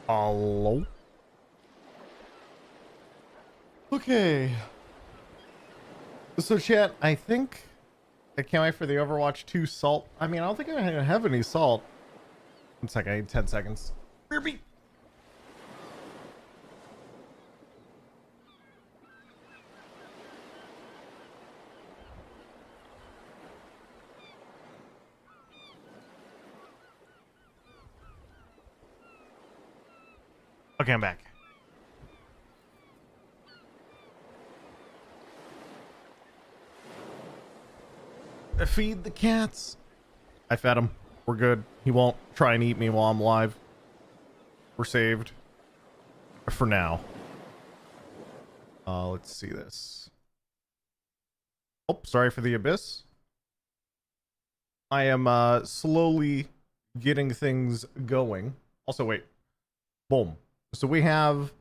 Hello. Okay. So chat, I think I can't wait for the Overwatch 2 salt. I mean, I don't think I'm gonna have any salt. One second, I need 10 seconds. Kirby. Okay, I'm back. Feed the cats. I fed him. We're good. He won't try and eat me while I'm live. We're saved. For now. Let's see this. Oh, sorry for the abyss. I am slowly getting things going. Also, wait. Boom. So we have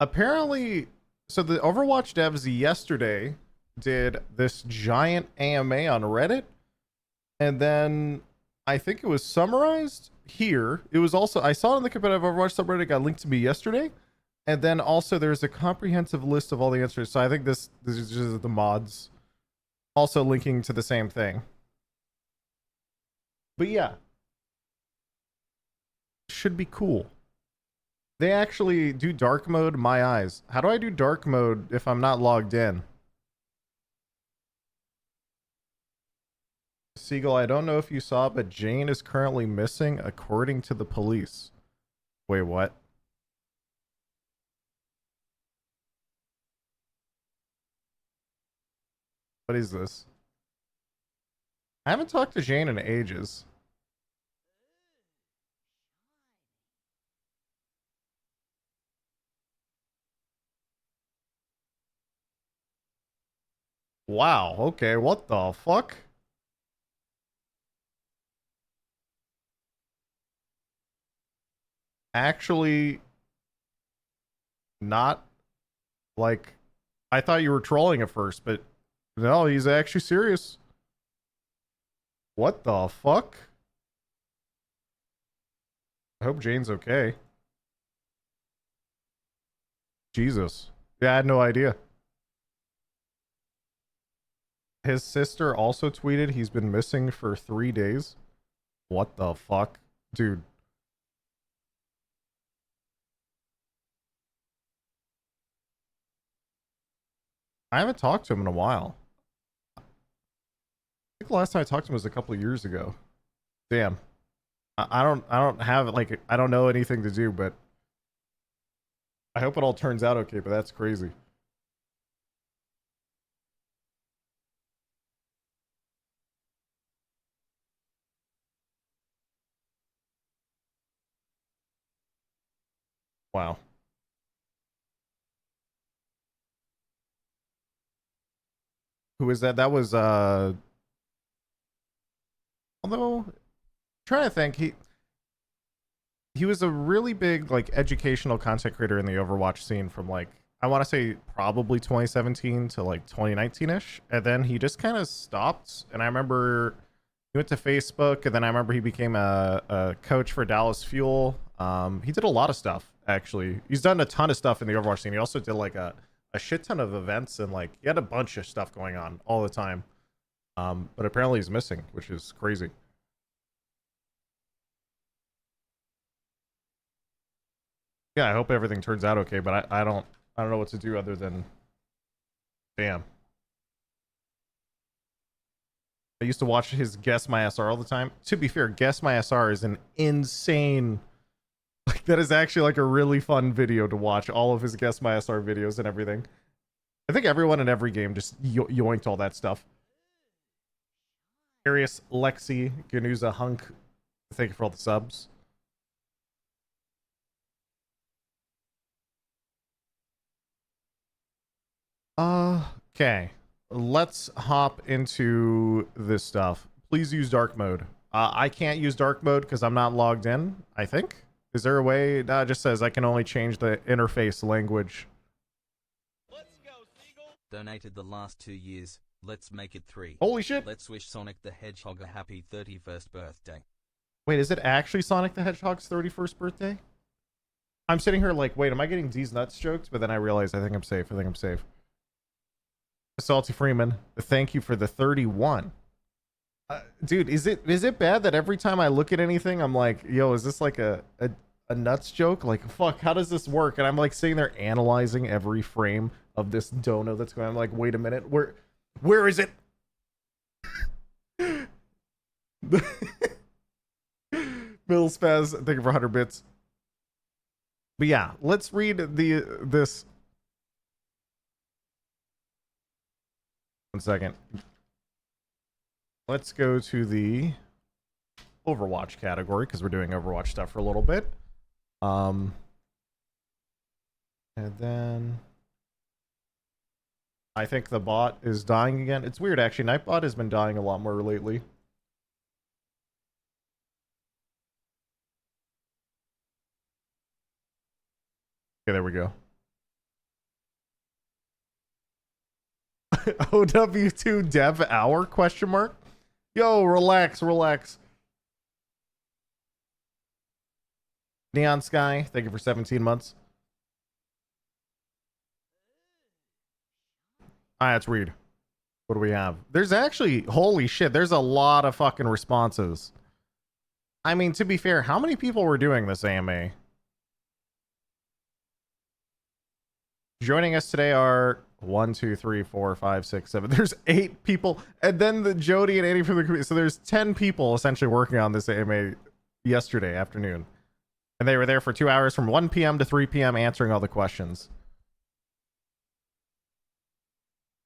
apparently, so the Overwatch devs yesterday did this giant AMA on Reddit, and then I think it was summarized here. It was also, I saw it in the competitive Overwatch subreddit, it got linked to me yesterday, and then also there's a comprehensive list of all the answers. So I think this is just the mods also linking to the same thing. But yeah, should be cool. They actually do dark mode. My eyes. How do I do dark mode if I'm not logged in? Seagull, I don't know if you saw, but Jane is currently missing according to the police. Wait, what? What is this? I haven't talked to Jane in ages. Wow, okay, what the fuck? Actually, not like I thought you were trolling at first, but no, he's actually serious. What the fuck? I hope Jane's okay. Jesus. Yeah, I had no idea. His sister also tweeted he's been missing for 3 days. What the fuck? Dude. I haven't talked to him in a while. I think the last time I talked to him was a couple of years ago. Damn. I don't have like I don't know anything to do, but I hope it all turns out okay, but that's crazy. Wow. Who is that? That was although I'm trying to think, he was a really big like educational content creator in the Overwatch scene from like I want to say probably 2017 to like 2019ish, and then he just kind of stopped. And I remember he went to Facebook, and then I remember he became a coach for Dallas Fuel. He did a lot of stuff actually. He's done a ton of stuff in the Overwatch scene. He also did like a shit ton of events, and like he had a bunch of stuff going on all the time. But apparently he's missing, which is crazy. Yeah, I hope everything turns out okay, but I don't know what to do other than damn. I used to watch his Guess My SR all the time. To be fair, Guess My SR is an insane like that is actually like a really fun video to watch, all of his Guess My SR videos and everything. I think everyone in every game just yoinked all that stuff. Arius, Lexi, Ganuza, Hunk, thank you for all the subs. Okay. Let's hop into this stuff. Please use dark mode. I can't use dark mode because I'm not logged in, I think. Is there a way? No, it just says I can only change the interface language. Let's go, Seagull! Donated the last 2 years. Let's make it 3. Holy shit. Let's wish Sonic the Hedgehog a happy 31st birthday. Wait, is it actually Sonic the Hedgehog's 31st birthday? I'm sitting here like, wait, am I getting D's nuts jokes? But then I realize I think I'm safe. I think I'm safe. Salty Freeman, thank you for the 31. Dude, is it bad that every time I look at anything, I'm like, yo, is this like a nuts joke? Like, fuck, how does this work? And I'm like sitting there analyzing every frame of this dono that's going. I'm like, wait a minute, where is it? Bill Spaz, thank you for 100 bits. But yeah, let's read this. 1 second. Let's go to the Overwatch category because we're doing Overwatch stuff for a little bit. And then I think the bot is dying again. It's weird actually. Nightbot has been dying a lot more lately. Okay, there we go. OW2 dev hour question mark? Yo, relax. Neon Sky, thank you for 17 months. Alright, let's read. What do we have? There's actually, holy shit, there's a lot of fucking responses. I mean, to be fair, how many people were doing this AMA? Joining us today are 1, 2, 3, 4, 5, 6, 7. There's 8 people, and then the Jody and Andy from the community. So there's 10 people essentially working on this AMA yesterday afternoon, and they were there for 2 hours from 1 p.m. to 3 p.m. answering all the questions.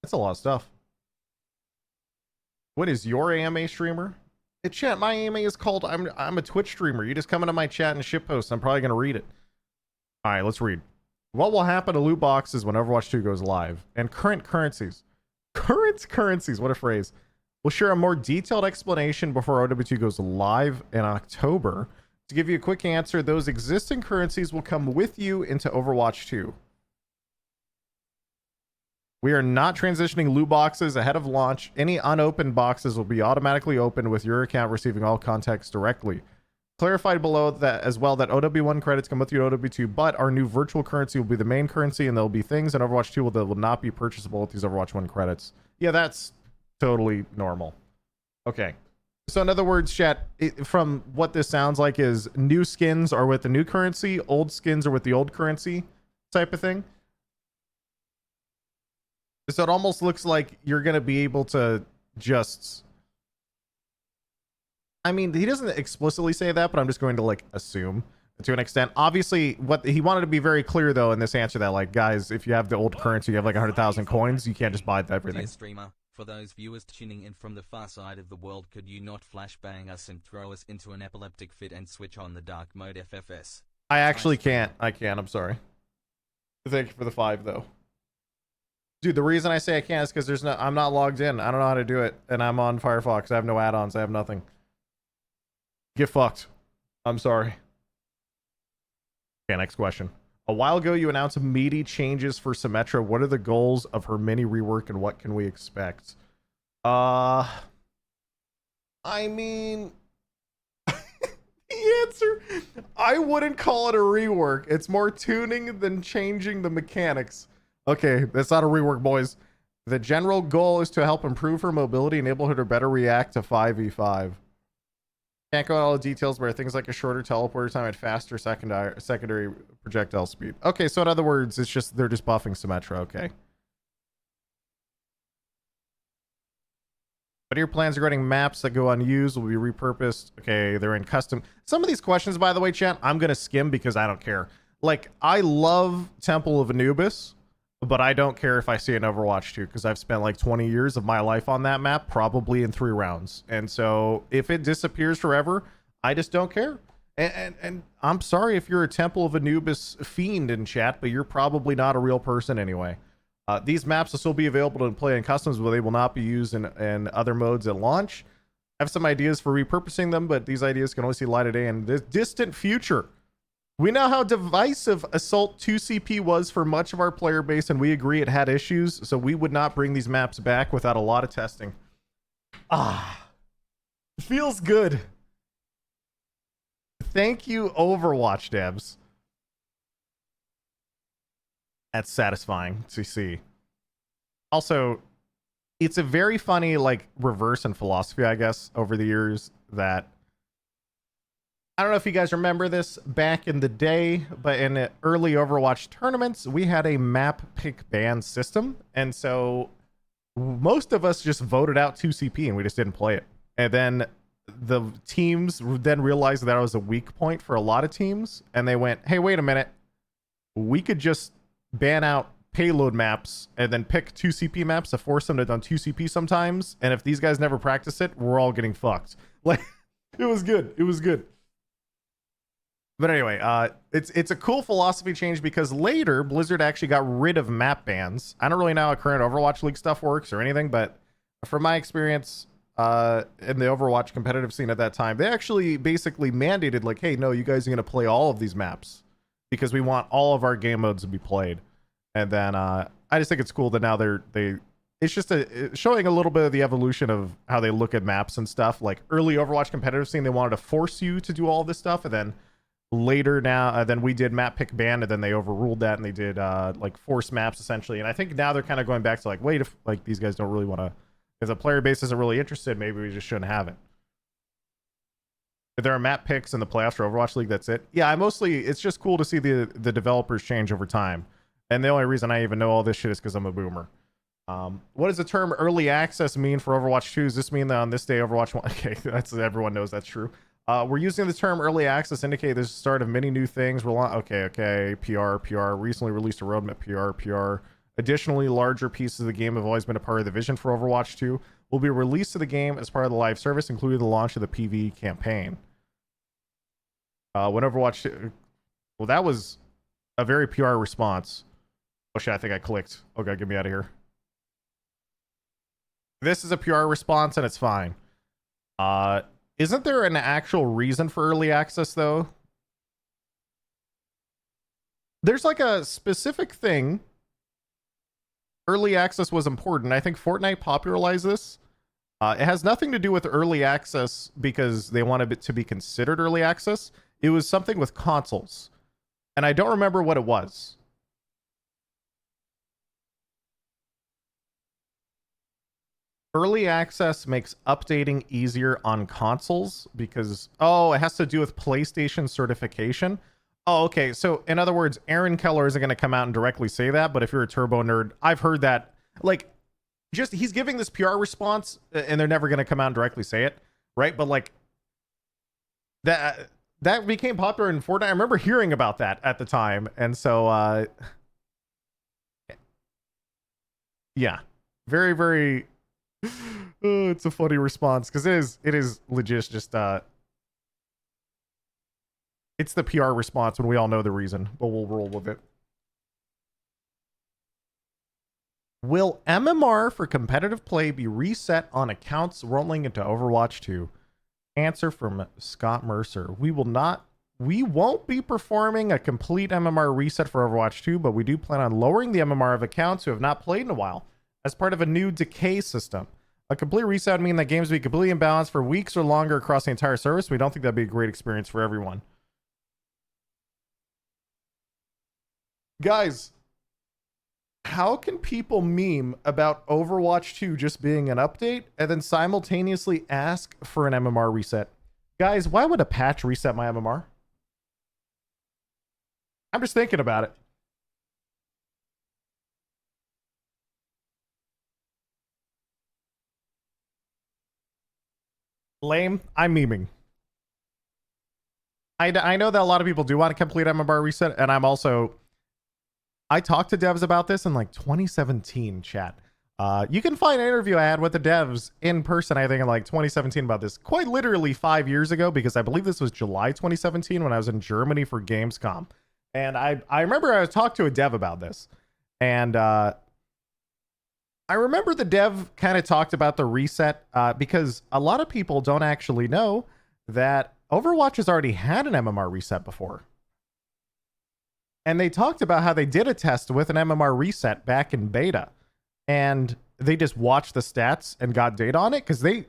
That's a lot of stuff. What is your AMA streamer? Hey, chat, my AMA is called I'm a Twitch streamer. You just come into my chat and shitpost. I'm probably gonna read it. All right, let's read. What will happen to loot boxes when Overwatch 2 goes live? And current currencies. Current currencies, what a phrase. We'll share a more detailed explanation before OW2 goes live in October. To give you a quick answer, those existing currencies will come with you into Overwatch 2. We are not transitioning loot boxes ahead of launch. Any unopened boxes will be automatically opened with your account receiving all context directly. Clarified below that as well that OW1 credits come with you to OW2, but our new virtual currency will be the main currency, and there'll be things in Overwatch 2 that will not be purchasable with these Overwatch 1 credits. Yeah, that's totally normal. Okay. So in other words, chat, from what this sounds like is new skins are with the new currency, old skins are with the old currency type of thing. So it almost looks like you're going to be able to just... I mean, he doesn't explicitly say that, but I'm just going to like assume to an extent. Obviously, what he wanted to be very clear though in this answer that like, guys, if you have the old currency, you have like 100,000 coins, you can't just buy everything. Dear streamer, for those viewers tuning in from the far side of the world, could you not flashbang us and throw us into an epileptic fit and switch on the dark mode FFS? I actually can't. I can't. I'm sorry. Thank you for the 5 though. Dude, the reason I say I can't is because I'm not logged in. I don't know how to do it, and I'm on Firefox. I have no add-ons. I have nothing. Get fucked. I'm sorry. Okay, next question. A while ago, you announced meaty changes for Symmetra. What are the goals of her mini rework, and what can we expect? I mean, the answer, I wouldn't call it a rework. It's more tuning than changing the mechanics. Okay, that's not a rework, boys. The general goal is to help improve her mobility, enable her to better react to 5v5. Can't go into all the details, but things like a shorter teleporter time and faster secondary projectile speed. Okay, so in other words, it's just they're just buffing Symmetra. Okay. What are your plans regarding maps that go unused? Will be repurposed? Okay, they're in custom. Some of these questions, by the way, chat, I'm gonna skim because I don't care. Like, I love Temple of Anubis, but I don't care if I see an Overwatch 2 because I've spent like 20 years of my life on that map, probably in 3 rounds. And so if it disappears forever, I just don't care. And I'm sorry if you're a Temple of Anubis fiend in chat, but you're probably not a real person anyway. These maps will still be available to play in customs, but they will not be used in other modes at launch. I have some ideas for repurposing them, but these ideas can only see light of day in the distant future. We know how divisive Assault 2CP was for much of our player base, and we agree it had issues, so we would not bring these maps back without a lot of testing. Feels good. Thank you, Overwatch devs. That's satisfying to see. Also, it's a very funny like reverse in philosophy, I guess, over the years that I don't know if you guys remember this back in the day, but in early Overwatch tournaments, we had a map pick ban system. And so most of us just voted out 2CP and we just didn't play it. And then the teams then realized that it was a weak point for a lot of teams. And they went, hey, wait a minute. We could just ban out payload maps and then pick 2CP maps to force them to do 2CP sometimes. And if these guys never practice it, we're all getting fucked. Like, it was good. It was good. But anyway, it's a cool philosophy change because later Blizzard actually got rid of map bans. I don't really know how current Overwatch League stuff works or anything, but from my experience in the Overwatch competitive scene at that time, they actually basically mandated like, hey, no, you guys are going to play all of these maps because we want all of our game modes to be played. And then I just think it's cool that now it's just showing a little bit of the evolution of how they look at maps and stuff. Like early Overwatch competitive scene, they wanted to force you to do all this stuff, and then later now then we did map pick ban, and then they overruled that and they did like force maps essentially. And I think now they're kind of going back to like, wait, if like these guys don't really want to, if the player base isn't really interested, maybe we just shouldn't have it. If there are map picks in the playoffs for Overwatch League, that's it. Yeah, it's just cool to see the developers change over time. And the only reason I even know all this shit is because I'm a boomer. What does the term early access mean for Overwatch 2? Does this mean that on this day Overwatch 1? Okay, everyone knows that's true. We're using the term early access to indicate there's the start of many new things. Okay. PR. Recently released a roadmap. PR. Additionally, larger pieces of the game have always been a part of the vision for Overwatch 2. Will be released to the game as part of the live service, including the launch of the PvE campaign. When Overwatch 2... Well, that was a very PR response. Oh shit, I think I clicked. Okay, get me out of here. This is a PR response and it's fine. Isn't there an actual reason for early access though? There's like a specific thing. Early access was important. I think Fortnite popularized this. It has nothing to do with early access because they wanted it to be considered early access. It was something with consoles. And I don't remember what it was. Early access makes updating easier on consoles because, it has to do with PlayStation certification. Oh, okay. So in other words, Aaron Keller isn't going to come out and directly say that, but if you're a turbo nerd, I've heard that, like, just he's giving this PR response and they're never going to come out and directly say it, right? But like that became popular in Fortnite. I remember hearing about that at the time. And so yeah, very, very it's a funny response because it is legit just it's the PR response when we all know the reason, but we'll roll with it. Will MMR for competitive play be reset on accounts rolling into Overwatch 2? Answer from Scott Mercer. We won't be performing a complete MMR reset for Overwatch 2, but we do plan on lowering the MMR of accounts who have not played in a while as part of a new decay system. A complete reset would mean that games would be completely imbalanced for weeks or longer across the entire service. We don't think that'd be a great experience for everyone. Guys, how can people meme about Overwatch 2 just being an update and then simultaneously ask for an MMR reset? Guys, why would a patch reset my MMR? I'm just thinking about it. Lame. I'm memeing. I know that a lot of people do want a complete MMR reset, and I talked to devs about this in like 2017, chat. You can find an interview I had with the devs in person, I think in like 2017 about this, quite literally 5 years ago, because I believe this was July 2017 when I was in Germany for Gamescom. And I remember I talked to a dev about this, and I remember the dev kind of talked about the reset because a lot of people don't actually know that Overwatch has already had an MMR reset before. And they talked about how they did a test with an MMR reset back in beta. And they just watched the stats and got data on it because they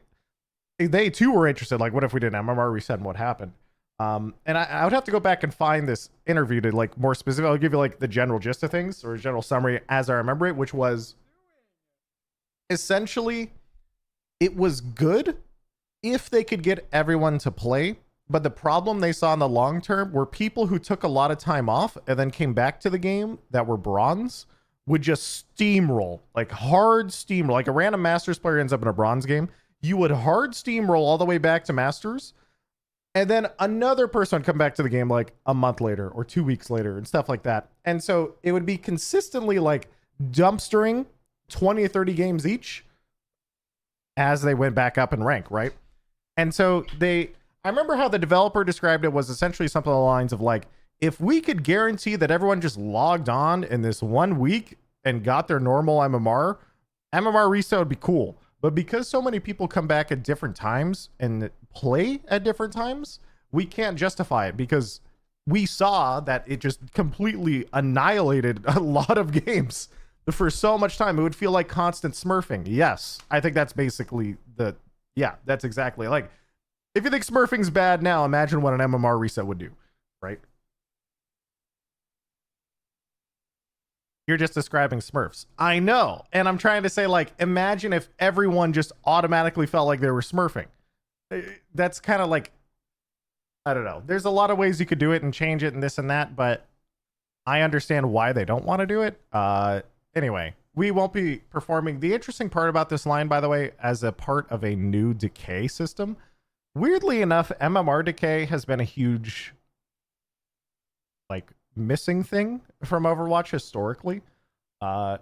too were interested. Like, what if we did an MMR reset and what happened? And I would have to go back and find this interview to like more specific. I'll give you like the general gist of things or a general summary as I remember it, which was essentially it was good if they could get everyone to play. But the problem they saw in the long term were people who took a lot of time off and then came back to the game that were bronze would just steamroll, like hard steamroll. Like a random Masters player ends up in a bronze game. You would hard steamroll all the way back to Masters. And then another person would come back to the game like a month later or 2 weeks later and stuff like that. And so it would be consistently like dumpstering 20 or 30 games each as they went back up in rank, right? And so I remember how the developer described it was essentially something along the lines of like, if we could guarantee that everyone just logged on in this 1 week and got their normal MMR reset would be cool. But because so many people come back at different times and play at different times, we can't justify it because we saw that it just completely annihilated a lot of games for so much time. It would feel like constant smurfing. Yes, I think that's basically that's exactly like, if you think smurfing's bad now, imagine what an MMR reset would do, right? You're just describing Smurfs. I know. And I'm trying to say, like, imagine if everyone just automatically felt like they were smurfing. That's kind of like, I don't know. There's a lot of ways you could do it and change it and this and that, but I understand why they don't want to do it. Anyway, we won't be performing. The interesting part about this line, by the way, as a part of a new decay system, weirdly enough, MMR decay has been a huge, like, missing thing from Overwatch historically. I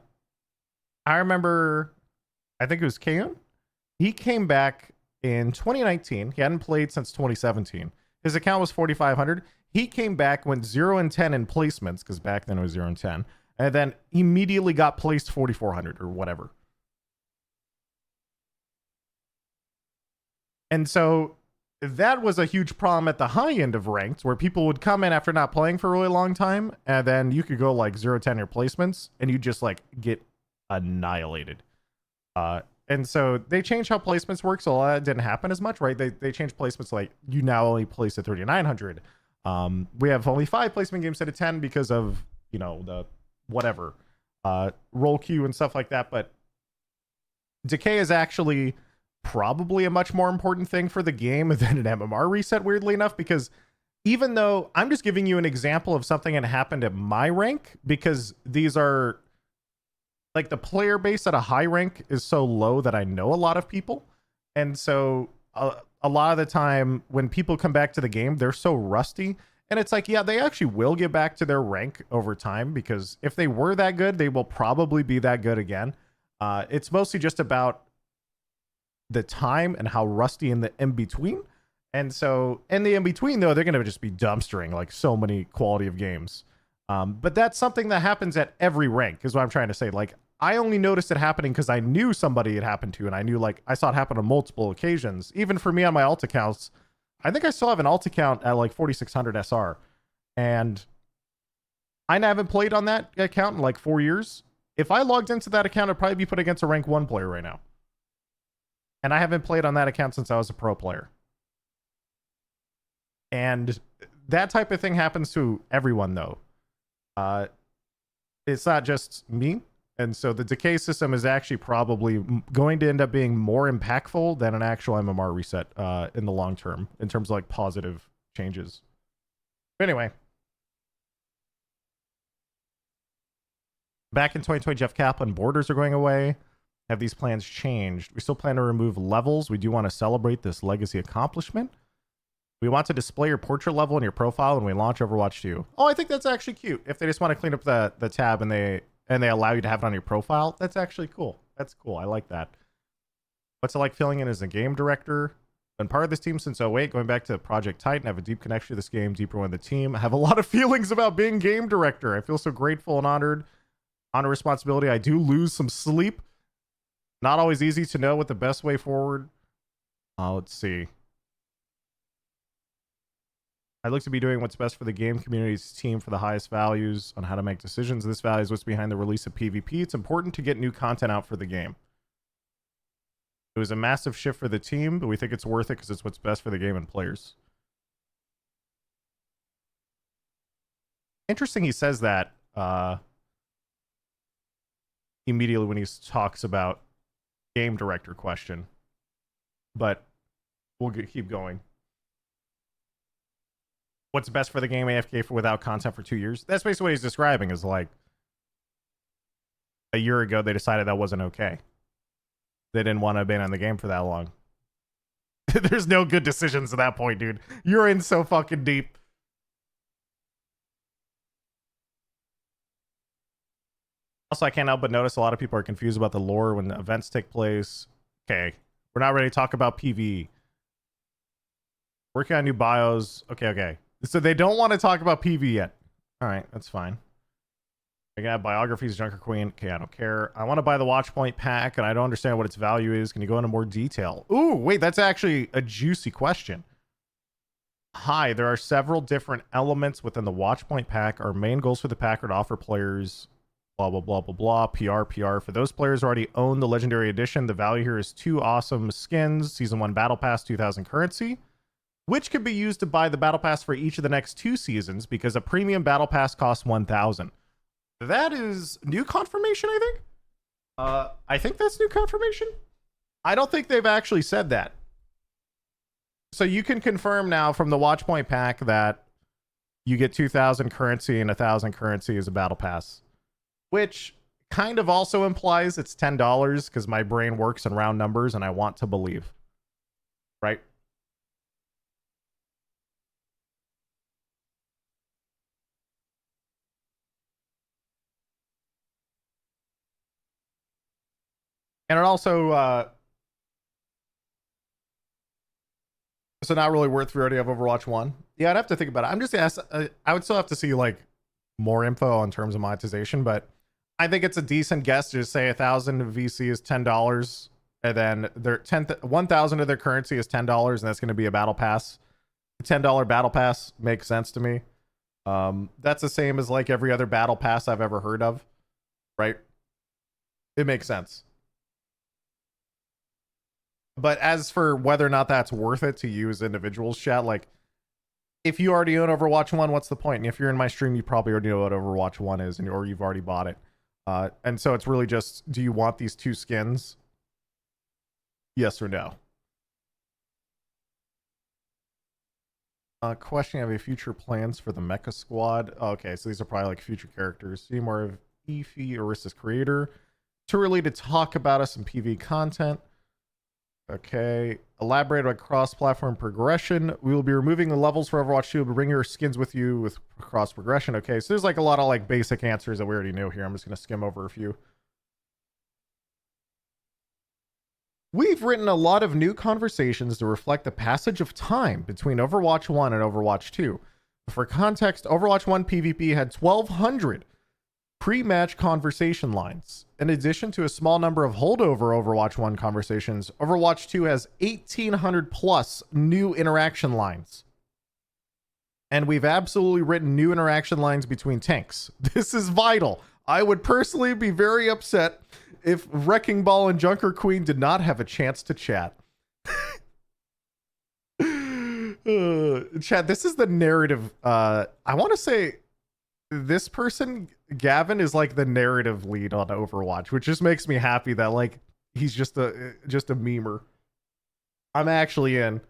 remember, I think it was Kayun. He came back in 2019. He hadn't played since 2017. His account was 4,500. He came back, went 0 and 10 in placements, because back then it was 0 and 10, and then immediately got placed 4,400 or whatever. And so that was a huge problem at the high end of ranked, where people would come in after not playing for a really long time, and then you could go like 0-10 your placements, and you just like get annihilated. And so they changed how placements work, so that didn't happen as much, right? They changed placements like you now only place at 3,900. We have only 5 placement games instead of 10 because of, you know, the whatever roll queue and stuff like that. But decay is actually probably a much more important thing for the game than an MMR reset, weirdly enough, because even though I'm just giving you an example of something that happened at my rank, because these are like the player base at a high rank is so low that I know a lot of people. And so a lot of the time when people come back to the game, they're so rusty. And it's like, yeah, they actually will get back to their rank over time, because if they were that good, they will probably be that good again. It's mostly just about the time and how rusty in the in-between. And so in the in-between, though, they're going to just be dumpstering like so many quality of games. But that's something that happens at every rank, is what I'm trying to say. Like, I only noticed it happening because I knew somebody it happened to, and I knew, like, I saw it happen on multiple occasions. Even for me on my alt accounts, I think I still have an alt account at like 4,600 SR, and I haven't played on that account in like 4 years. If I logged into that account, I'd probably be put against a rank 1 player right now. And I haven't played on that account since I was a pro player. And that type of thing happens to everyone, though. It's not just me. And so the decay system is actually probably going to end up being more impactful than an actual MMR reset in the long term, in terms of like positive changes. But anyway, back in 2020, Jeff Kaplan, borders are going away. Have these plans changed? We still plan to remove levels. We do want to celebrate this legacy accomplishment. We want to display your portrait level in your profile when we launch Overwatch 2. Oh, I think that's actually cute. If they just want to clean up the tab and they allow you to have it on your profile, that's actually cool. That's cool. I like that. What's it like filling in as a game director? Been part of this team since 08, going back to Project Titan. I have a deep connection to this game, deeper one the team. I have a lot of feelings about being game director. I feel so grateful and honored. On a responsibility, I do lose some sleep. Not always easy to know what the best way forward. Let's see. I'd look to be doing what's best for the game community's team for the highest values on how to make decisions. This value is what's behind the release of PvP. It's important to get new content out for the game. It was a massive shift for the team, but we think it's worth it because it's what's best for the game and players. interesting he says that immediately when he talks about game director question. But we'll keep going. What's best for the game AFK for without content for 2 years? That's basically what he's describing, is like a year ago they decided that wasn't okay. They didn't want to have been on the game for that long. There's no good decisions at that point, dude. You're in so fucking deep. Also, I can't help but notice a lot of people are confused about the lore when the events take place. Okay, we're not ready to talk about PvE. Working on new bios. Okay. So they don't want to talk about PvE yet. All right, that's fine. I got biographies, Junker Queen. Okay, I don't care. I want to buy the Watchpoint pack, and I don't understand what its value is. Can you go into more detail? Ooh, wait, that's actually a juicy question. Hi, there are several different elements within the Watchpoint pack. Our main goals for the pack are to offer players blah, blah, blah, blah, blah, PR. For those players who already own the Legendary Edition, the value here is 2 awesome skins, Season 1 Battle Pass, 2,000 currency, which could be used to buy the Battle Pass for each of the next 2 seasons, because a premium Battle Pass costs 1,000. That is new confirmation, I think. I think that's new confirmation. I don't think they've actually said that. So you can confirm now from the Watchpoint pack that you get 2,000 currency and 1,000 currency as a Battle Pass, which kind of also implies it's $10 because my brain works in round numbers and I want to believe. Right? And it also, so not really worth if you already have Overwatch 1. Yeah, I'd have to think about it. I'm just asked, I would still have to see like more info in terms of monetization, but I think it's a decent guess to just say 1,000 VC is $10, and then their 1,000 of their currency is $10, and that's going to be a battle pass. $10 battle pass makes sense to me. That's the same as like every other battle pass I've ever heard of, right? It makes sense. But as for whether or not that's worth it to you as individuals, chat, like, if you already own Overwatch 1, what's the point? And if you're in my stream, you probably already know what Overwatch 1 is, or you've already bought it. And so it's really just, do you want these 2 skins? Yes or no? Question, have any future plans for the Mecha Squad? Okay, so these are probably like future characters. See more of Efi, Orista's creator. Too early to talk about us in PV content. Okay, elaborate on cross-platform progression. We will be removing the levels for Overwatch 2, but bring your skins with you with cross-progression. Okay, so there's like a lot of like basic answers that we already know here. I'm just going to skim over a few. We've written a lot of new conversations to reflect the passage of time between Overwatch 1 and Overwatch 2. For context, Overwatch 1 PvP had 1,200 pre-match conversation lines. In addition to a small number of holdover Overwatch 1 conversations, Overwatch 2 has 1,800 plus new interaction lines. And we've absolutely written new interaction lines between tanks. This is vital. I would personally be very upset if Wrecking Ball and Junker Queen did not have a chance to chat. Chat, this is the narrative. I want to say this person, Gavin, is like the narrative lead on Overwatch, which just makes me happy that like he's just a memer. I'm actually in.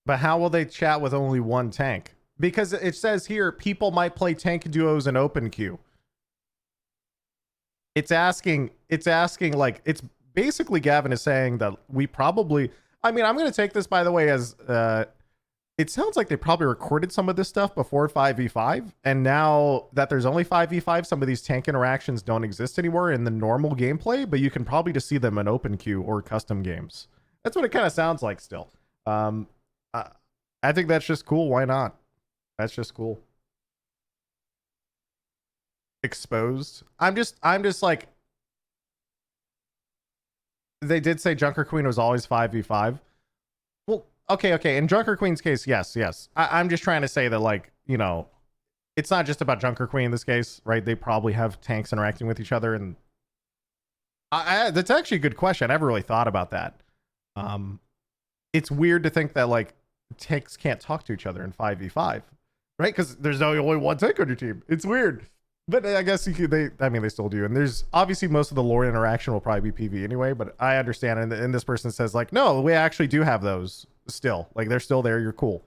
But how will they chat with only one tank? Because it says here people might play tank duos in open queue. It's asking like, it's basically Gavin is saying that we probably, I mean, I'm going to take this, by the way, as it sounds like they probably recorded some of this stuff before 5v5, and now that there's only 5v5, some of these tank interactions don't exist anymore in the normal gameplay, but you can probably just see them in open queue or custom games. That's what it kind of sounds like still. I think that's just cool. Why not? That's just cool. Exposed. I'm just like, they did say Junker Queen was always 5v5. Well, okay. In Junker Queen's case, yes. I'm just trying to say that, like, you know, it's not just about Junker Queen in this case, right? They probably have tanks interacting with each other, and that's actually a good question. I never really thought about that. it's weird to think that like tanks can't talk to each other in 5v5, right? Because there's only one tank on your team. It's weird. But I guess you could, they still do. And there's obviously most of the lore interaction will probably be PV anyway, but I understand. And this person says like, no, we actually do have those still. Like they're still there. You're cool.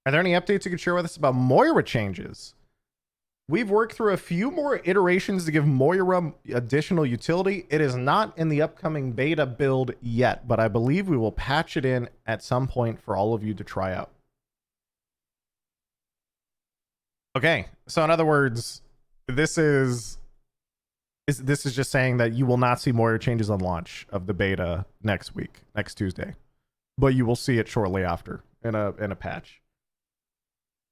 Are there any updates you can share with us about Moira changes? We've worked through a few more iterations to give Moira additional utility. It is not in the upcoming beta build yet, but I believe we will patch it in at some point for all of you to try out. Okay, so in other words, this is just saying that you will not see Moira changes on launch of the beta next week, next Tuesday, but you will see it shortly after in a patch.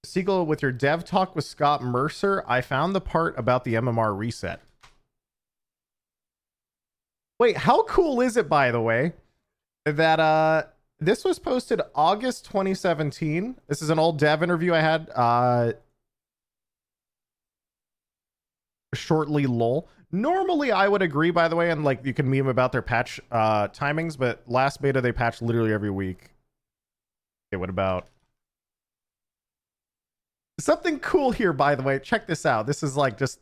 Siegel, with your dev talk with Scott Mercer, I found the part about the MMR reset. Wait, how cool is it, by the way, that this was posted August 2017. This is an old dev interview I had shortly lol. Normally I would agree, by the way, and like you can meme about their patch timings, but last beta they patched literally every week. Okay, what about something cool here, by the way? Check this out. This is like just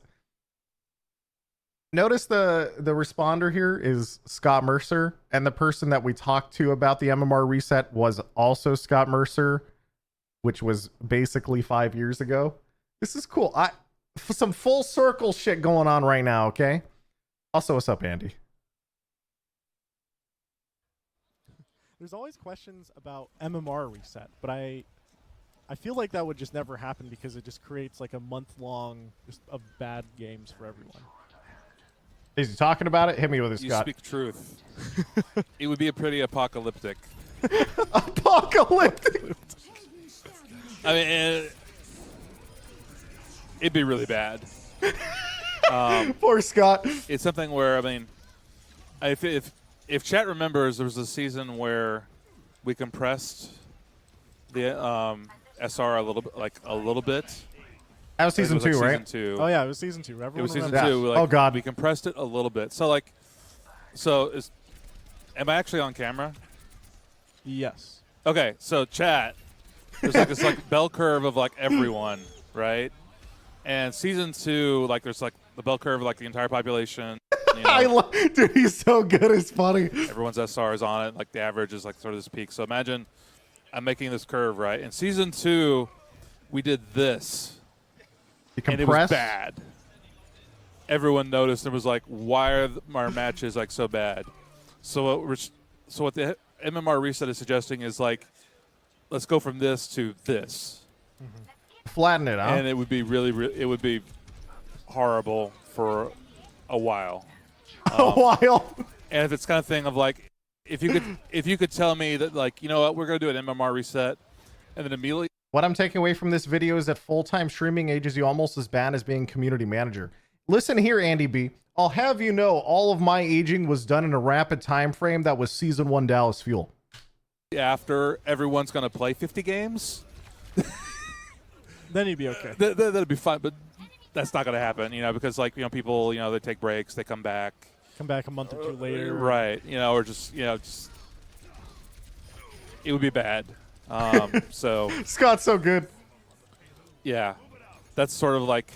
notice the responder here is Scott Mercer, and the person that we talked to about the MMR reset was also Scott Mercer, which was basically 5 years ago. This is cool. Some full circle shit going on right now, okay? Also, what's up, Andy? There's always questions about MMR reset, but I feel like that would just never happen because it just creates like a month-long just of bad games for everyone. Is he talking about it? Hit me with it, Scott. You speak truth. It would be a pretty apocalyptic. Apocalyptic. I mean, it'd be really bad. Poor Scott. It's something where, I mean, if chat remembers, there was a season where we compressed the SR a little bit. That was season 2, right? Season 2. Oh yeah, it was season 2. It Everyone was season remembers. 2. Like, oh God, we compressed it a little bit. So am I actually on camera? Yes. Okay, so chat. There's like this like bell curve of like everyone, right? And season 2, like there's like the bell curve of like the entire population. You know, dude, he's so good. It's funny. everyone's SR is on it. Like the average is like sort of this peak. So imagine I'm making this curve, right? In season 2, we did this. You and it was bad. Everyone noticed and was like, "Why are our matches like so bad?" So what the MMR reset is suggesting is like, let's go from this to this, Flatten it out. and it would be it would be horrible for a while. A while. And if it's kind of thing of like, if you could tell me that like, you know what, we're gonna do an MMR reset, and then immediately. What I'm taking away from this video is that full-time streaming ages you almost as bad as being community manager. Listen here, Andy B. I'll have you know, all of my aging was done in a rapid time frame that was Season 1 Dallas Fuel. After everyone's going to play 50 games, Then you'd be okay. that'd be fine. But that's not going to happen, you know, because like, you know, people, you know, they take breaks, they come back. Come back a month or two later. Right. You know, or just, you know, it would be bad. So Scott's so good. yeah, that's sort of like,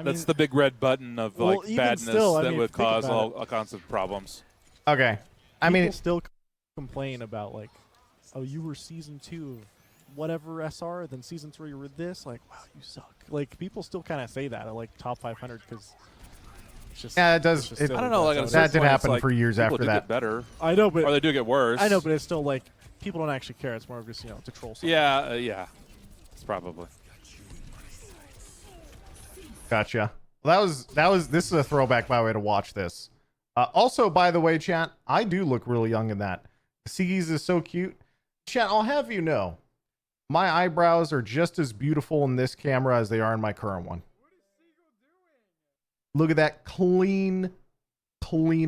that's the big red button of like badness that would cause all kinds of problems. Okay. People still complain about like, oh, you were season 2 of whatever SR, then season 3 were this. Like, wow, you suck. Like, people still kind of say that at like top 500 because it's just. Yeah, it does. It's just I don't know. Like that did happen like, for years people after do that. Get better. I know, but or they do get worse. I know, but it's still like people don't actually care. It's more of just, you know, to troll something. Yeah, yeah. It's probably. Gotcha. Well, this is a throwback, by the way, to watch this. Also, by the way, chat, I do look really young in that. Siggy's is so cute. Chat, I'll have you know, my eyebrows are just as beautiful in this camera as they are in my current one. Look at that clean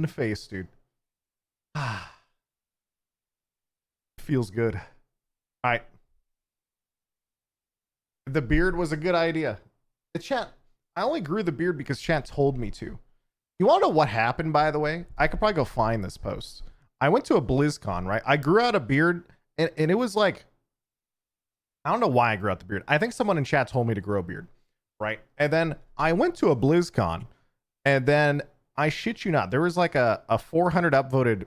face, dude. Feels good. All right. The beard was a good idea. The chat, I only grew the beard because chat told me to. You want to know what happened, by the way? I could probably go find this post. I went to a BlizzCon, right? I grew out a beard, and it was like, I don't know why I grew out the beard. I think someone in chat told me to grow a beard, right? And then I went to a BlizzCon, and then I shit you not, there was like a 400 upvoted,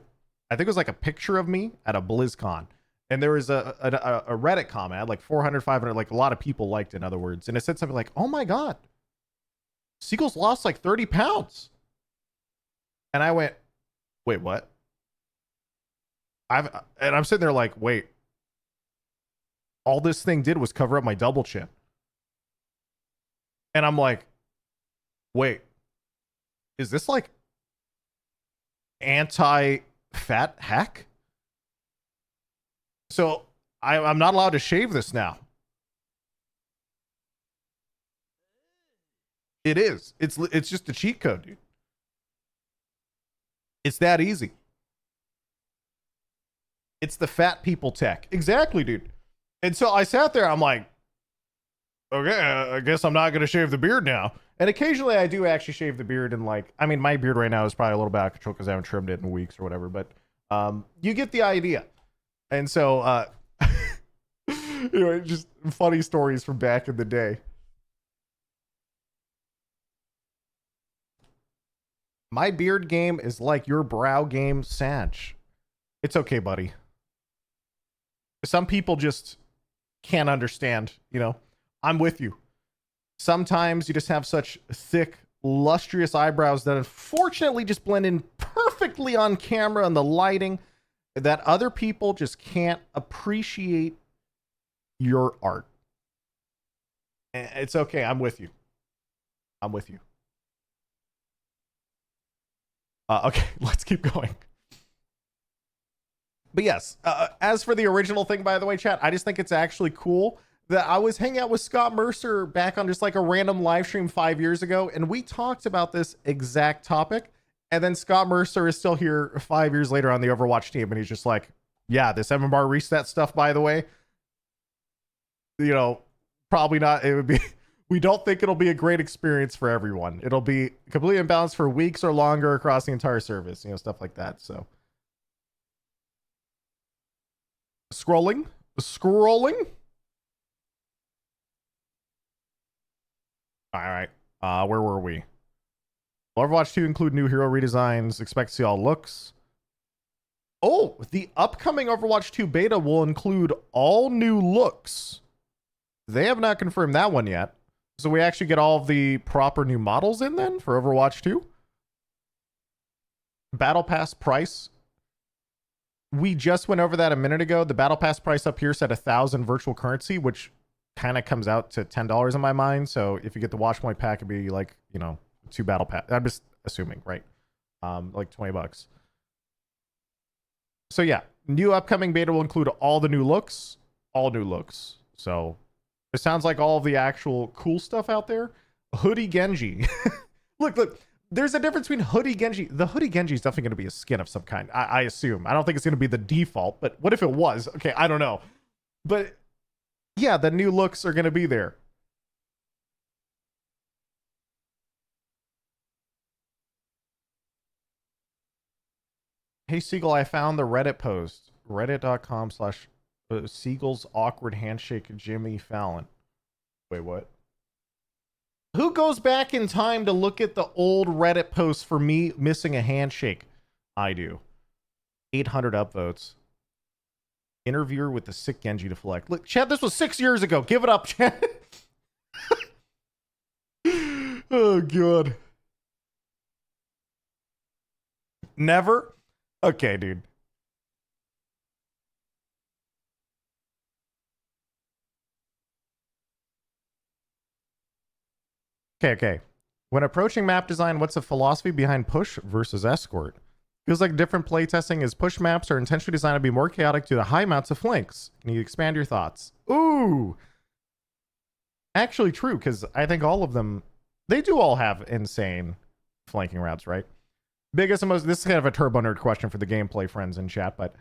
I think it was like a picture of me at a BlizzCon. And there was a Reddit comment, had like 400, 500, like a lot of people liked it, in other words. And it said something like, oh my God, Seagulls lost like 30 pounds. And I went, wait, what? And I'm sitting there like, wait, all this thing did was cover up my double chin. And I'm like, wait, is this like anti-fat hack? So I'm not allowed to shave this now. It is. It's just a cheat code, dude. It's that easy. It's the fat people tech. Exactly, dude. And so I sat there, I'm like, okay, I guess I'm not going to shave the beard now. And occasionally I do actually shave the beard, and like, I mean, my beard right now is probably a little bit out of control because I haven't trimmed it in weeks or whatever, but you get the idea. And so, anyway, just funny stories from back in the day. My beard game is like your brow game, Sanch. It's okay, buddy. Some people just can't understand, you know. I'm with you. Sometimes you just have such thick, lustrous eyebrows that unfortunately just blend in perfectly on camera and the lighting that other people just can't appreciate your art. It's okay. I'm with you. I'm with you. Okay, let's keep going. But yes, as for the original thing, by the way, chat, I just think it's actually cool that I was hanging out with Scott Mercer back on just like a random live stream 5 years ago, and we talked about this exact topic. And then Scott Mercer is still here 5 years later on the Overwatch team, and he's just like, yeah, this MMR reset stuff, by the way, you know, probably not. It would be, we don't think it'll be a great experience for everyone. It'll be completely imbalanced for weeks or longer across the entire service, you know, stuff like that. So scrolling. All right. Where were we? Overwatch 2 include new hero redesigns. Expect to see all looks. Oh, the upcoming Overwatch 2 beta will include all new looks. They have not confirmed that one yet. So we actually get all of the proper new models in then for Overwatch 2. Battle Pass price. We just went over that a minute ago. The Battle Pass price up here said 1,000 virtual currency, which kind of comes out to $10 in my mind. So if you get the Watch Point pack, it'd be like, you know, 2 Battle Pass. I'm just assuming, right? Like $20. So yeah, new upcoming beta will include all the new looks. All new looks. So it sounds like all of the actual cool stuff out there. Hoodie Genji. Look. There's a difference between Hoodie Genji. The Hoodie Genji is definitely going to be a skin of some kind, I assume. I don't think it's going to be the default, but what if it was? Okay, I don't know. But yeah, the new looks are going to be there. Hey, Seagull, I found the Reddit post. Reddit.com/Seagull's awkward handshake Jimmy Fallon. Wait, what? Who goes back in time to look at the old Reddit posts for me missing a handshake? I do. 800 upvotes. Interviewer with the sick Genji to select. Look, Chad, this was 6 years ago. Give it up, Chad. Oh, God. Never? Okay, dude. Okay. When approaching map design, what's the philosophy behind push versus escort? Feels like different playtesting as push maps are intentionally designed to be more chaotic due to high amounts of flanks. Can you expand your thoughts? Ooh. Actually true, because I think all of them, they do all have insane flanking routes, right? Biggest and most, this is kind of a turbo nerd question for the gameplay friends in chat, but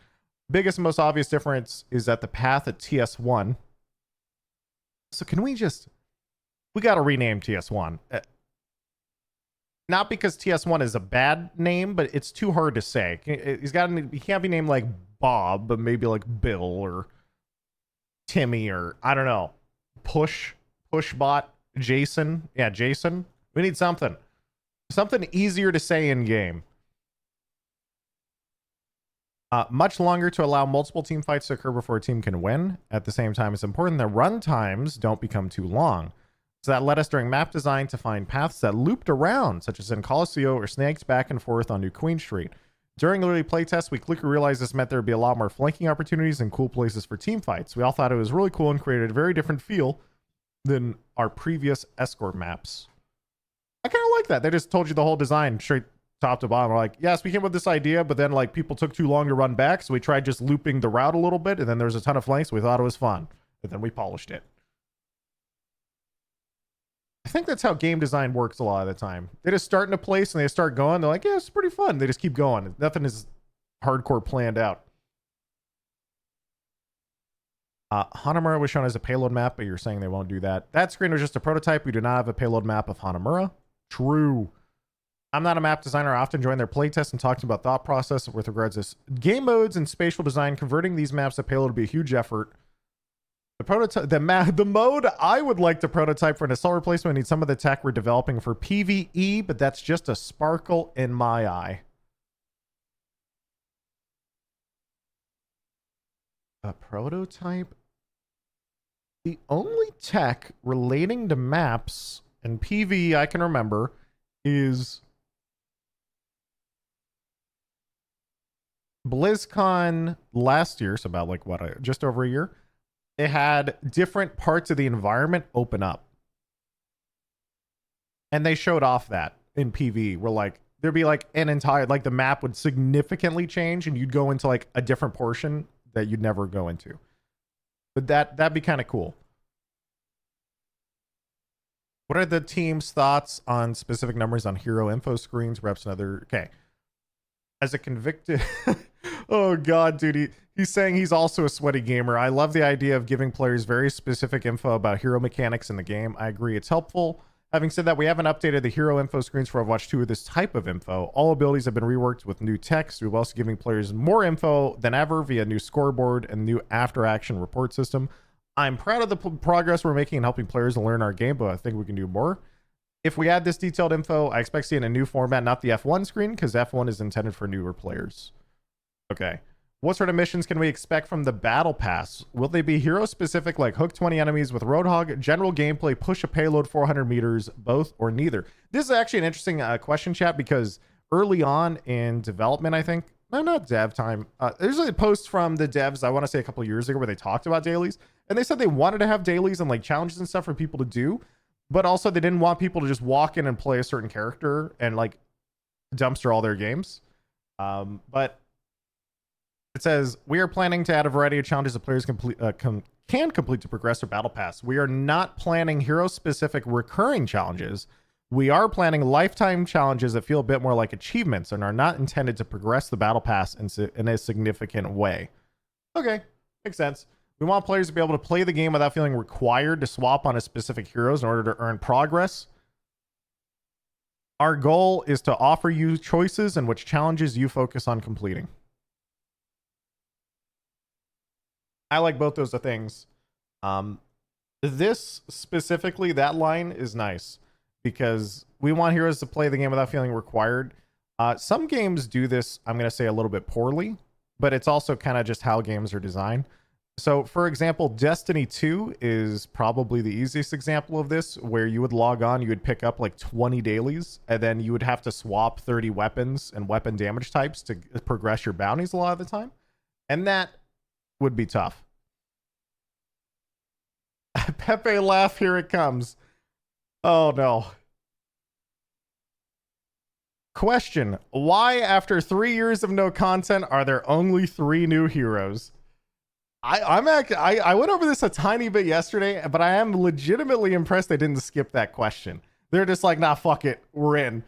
biggest and most obvious difference is that the path at TS1. So can we just... We got to rename TS1. not because TS1 is a bad name, but it's too hard to say. He can't be named like Bob, but maybe like Bill or Timmy or I don't know. Pushbot, Jason. Yeah, Jason. We need something easier to say in game. Much longer to allow multiple team fights to occur before a team can win. At the same time, it's important that run times don't become too long. So that led us during map design to find paths that looped around, such as in Colosseo or snakes back and forth on New Queen Street. During early playtests, we quickly realized this meant there would be a lot more flanking opportunities and cool places for team fights. We all thought it was really cool and created a very different feel than our previous escort maps. I kind of like that. They just told you the whole design straight top to bottom. We're like, yes, we came up with this idea, but then like people took too long to run back, so we tried just looping the route a little bit, and then there was a ton of flanks. So we thought it was fun, and then we polished it. I think that's how game design works a lot of the time. They just start in a place and they start going. They're like, yeah, it's pretty fun. They just keep going. Nothing is hardcore planned out. Hanamura was shown as a payload map, but you're saying they won't do that. That screen was just a prototype. We do not have a payload map of Hanamura. True. I'm not a map designer. I often join their playtests and talk to them about thought process with regards to this. Game modes and spatial design. Converting these maps to payload would be a huge effort. The prototype, the mode I would like to prototype for an assault replacement needs some of the tech we're developing for PvE, but that's just a sparkle in my eye. A prototype? The only tech relating to maps and PvE I can remember is BlizzCon last year, so about like what, just over a year. It had different parts of the environment open up. And they showed off that in PvE, where like there'd be like an entire, like the map would significantly change and you'd go into like a different portion that you'd never go into. But that'd be kind of cool. What are the team's thoughts on specific numbers on hero info screens, reps, and other? Okay. As a convicted, oh god, dude, he's saying he's also a sweaty gamer. I love the idea of giving players very specific info about hero mechanics in the game. I agree it's helpful. Having said that, we haven't updated the hero info screens for Overwatch 2 with this type of info. All abilities have been reworked with new text. We're also giving players more info than ever via new scoreboard and new after-action report system. I'm proud of the progress we're making in helping players learn our game, but I think we can do more. If we add this detailed info, I expect to see it in a new format, not the F1 screen, because F1 is intended for newer players. Okay. What sort of missions can we expect from the Battle Pass? Will they be hero-specific, like hook 20 enemies with Roadhog, general gameplay, push a payload 400 meters, both or neither? This is actually an interesting question, chat, because early on in development, I think, no, not dev time, there's a post from the devs, I want to say a couple of years ago, where they talked about dailies, and they said they wanted to have dailies and like challenges and stuff for people to do, but also they didn't want people to just walk in and play a certain character and like dumpster all their games. But it says, we are planning to add a variety of challenges that players can complete to progress their battle pass. We are not planning hero-specific recurring challenges. We are planning lifetime challenges that feel a bit more like achievements and are not intended to progress the battle pass in a significant way. Okay, makes sense. We want players to be able to play the game without feeling required to swap on a specific heroes in order to earn progress. Our goal is to offer you choices in which challenges you focus on completing. I like both those things. This specifically, that line is nice because we want heroes to play the game without feeling required. Some games do this, I'm going to say, a little bit poorly, but it's also kind of just how games are designed. So, for example, Destiny 2 is probably the easiest example of this, where you would log on, you would pick up like 20 dailies, and then you would have to swap 30 weapons and weapon damage types to progress your bounties a lot of the time. And that would be tough. Pepe laugh, here it comes. Oh no. Question: why, after 3 years of no content, are there only 3 new heroes? I went over this a tiny bit yesterday, but I am legitimately impressed they didn't skip that question. They're just like, nah, fuck it, we're in.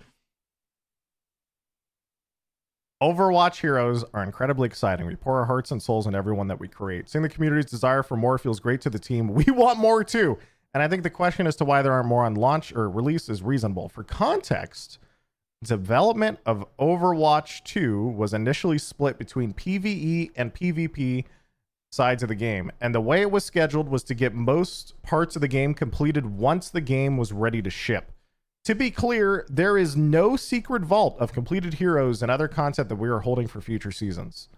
Overwatch heroes are incredibly exciting. We pour our hearts and souls in everyone that we create. Seeing the community's desire for more feels great to the team. We want more too. And I think the question as to why there aren't more on launch or release is reasonable. For context, development of Overwatch 2 was initially split between PvE and PvP sides of the game, and the way it was scheduled was to get most parts of the game completed once the game was ready to ship. To be clear, there is no secret vault of completed heroes and other content that we are holding for future seasons.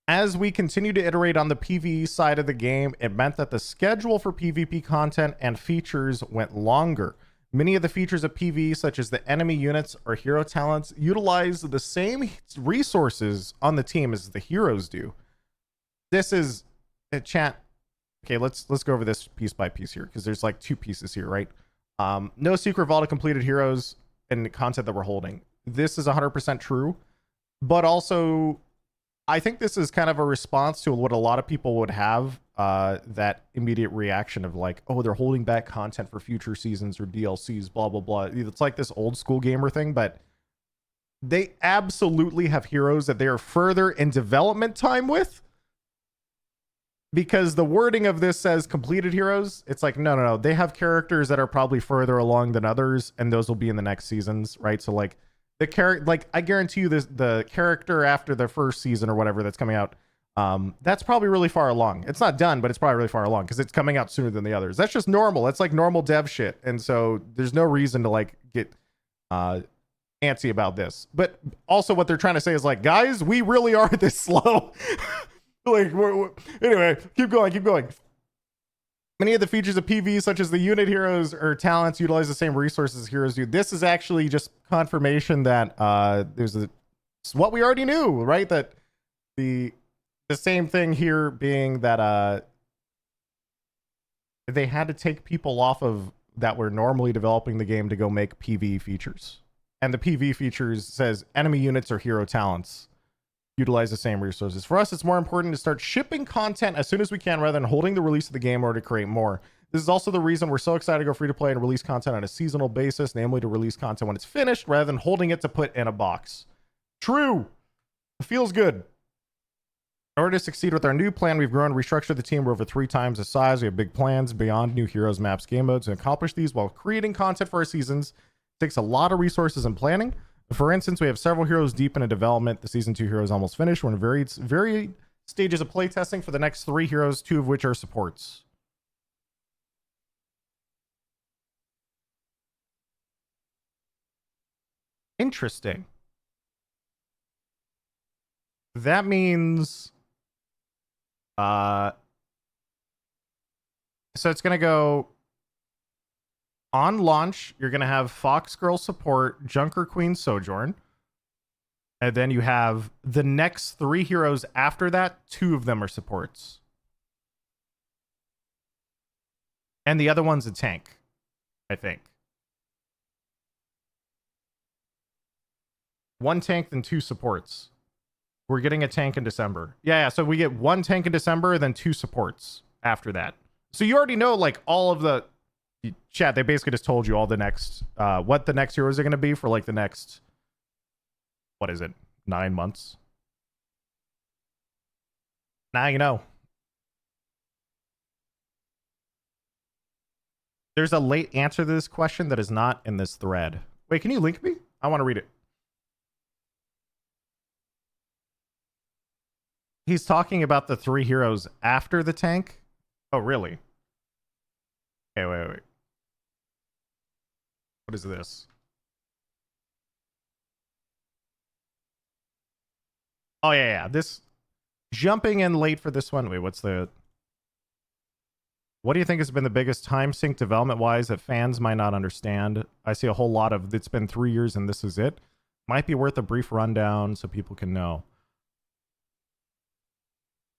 As we continue to iterate on the PvE side of the game, it meant that the schedule for PvP content and features went longer. Many of the features of PvE, such as the enemy units or hero talents, utilize the same resources on the team as the heroes do. This is a chat. Okay, let's go over this piece by piece here, because there's like two pieces here, right? No secret vault of completed heroes and the content that we're holding. This is 100% true, but also I think this is kind of a response to what a lot of people would have, that immediate reaction of like, oh, they're holding back content for future seasons or DLCs, blah, blah, blah. It's like this old school gamer thing, but they absolutely have heroes that they are further in development time with, because the wording of this says completed heroes. It's like, no. They have characters that are probably further along than others, and those will be in the next seasons, right? So like the character, like I guarantee you this, the character after the first season or whatever that's coming out, that's probably really far along. It's not done, but it's probably really far along because it's coming out sooner than the others. That's just normal. That's like normal dev shit. And so there's no reason to like get antsy about this. But also what they're trying to say is like, guys, we really are this slow. Like, anyway, keep going. Many of the features of PvE, such as the unit heroes or talents, utilize the same resources as heroes do. This is actually just confirmation that it's what we already knew, right? That the same thing here being that they had to take people off of that were normally developing the game to go make PvE features. And the PvE features says enemy units or hero talents utilize the same resources. For us, it's more important to start shipping content as soon as we can rather than holding the release of the game or to create more. This is also the reason we're so excited to go free to play and release content on a seasonal basis, namely to release content when it's finished rather than holding it to put in a box. True. It feels good. In order to succeed with our new plan, we've grown and restructured the team. We're over 3 times the size. We have big plans beyond new heroes, maps, game modes, and accomplish these while creating content for our seasons. It takes a lot of resources and planning. For instance, we have several heroes deep into development. The season 2 hero is almost finished. We're in very stages of playtesting for the next 3 heroes, 2 of which are supports. Interesting. That means so it's gonna go on launch. You're gonna have Foxgirl support, Junker Queen Sojourn, and then you have the next 3 heroes after that. 2 of them are supports, and the other one's a tank, I think. 1 tank, then 2 supports. We're getting a tank in December. Yeah, so we get 1 tank in December, then 2 supports after that. So you already know like all of the chat. They basically just told you all the next what the next heroes are going to be for like the next, what is it, 9 months. Now you know. There's a late answer to this question that is not in this thread. Wait, can you link me? I want to read it. He's talking about the 3 heroes after the tank. Oh, really? Okay, wait. What is this? Oh, yeah. This jumping in late for this one. Wait, what's the... What do you think has been the biggest time sink development-wise that fans might not understand? I see a whole lot of, it's been 3 years and this is it. Might be worth a brief rundown so people can know.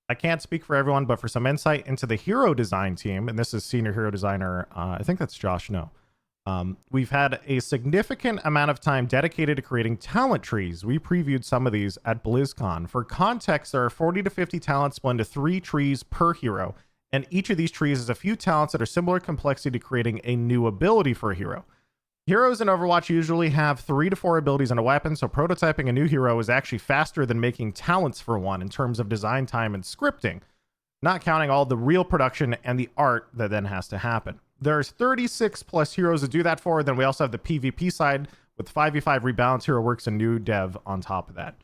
I can't speak for everyone, but for some insight into the hero design team, and this is senior hero designer, I think that's Josh No. We've had a significant amount of time dedicated to creating talent trees. We previewed some of these at BlizzCon. For context, there are 40 to 50 talents split into 3 trees per hero, and each of these trees has a few talents that are similar complexity to creating a new ability for a hero. Heroes in Overwatch usually have 3 to 4 abilities and a weapon, so prototyping a new hero is actually faster than making talents for one in terms of design time and scripting, not counting all the real production and the art that then has to happen. there's 36 plus heroes to do that for. Then we also have the PvP side with 5v5 rebalance hero works and new dev on top of that.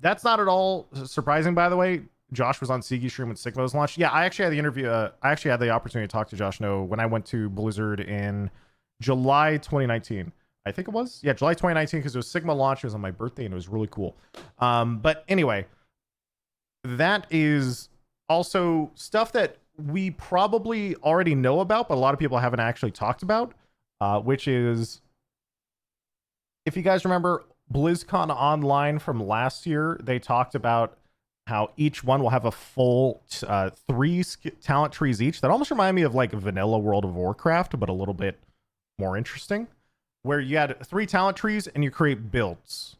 That's not at all surprising, by the way. Josh was on Sigi stream when Sigma was launched. Yeah, I actually had the interview. I actually had the opportunity to talk to Josh No when I went to Blizzard in July 2019. I think it was. Yeah, July 2019, because it was Sigma launch. It was on my birthday and it was really cool. But anyway, that is also stuff that we probably already know about, but a lot of people haven't actually talked about, which is, if you guys remember BlizzCon Online from last year, they talked about how each one will have a full 3 talent trees each. That almost remind me of like vanilla World of Warcraft, but a little bit more interesting, where you had 3 talent trees and you create builds,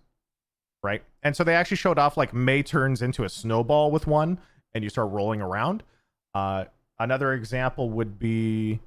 right? And so they actually showed off like Mei turns into a snowball with one and you start rolling around. Another example would be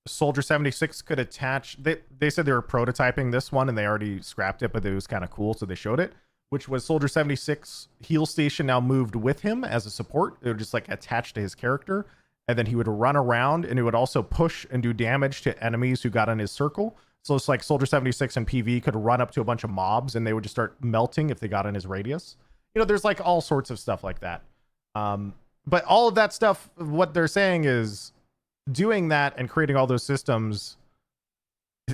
Soldier 76 could attach, they said they were prototyping this one and they already scrapped it, but it was kind of cool, so they showed it, which was Soldier 76 heal station now moved with him as a support. It would just like attach to his character, and then he would run around and it would also push and do damage to enemies who got in his circle. So it's like Soldier 76 and PV could run up to a bunch of mobs and they would just start melting if they got in his radius. You know, there's like all sorts of stuff like that. But all of that stuff, what they're saying is doing that and creating all those systems,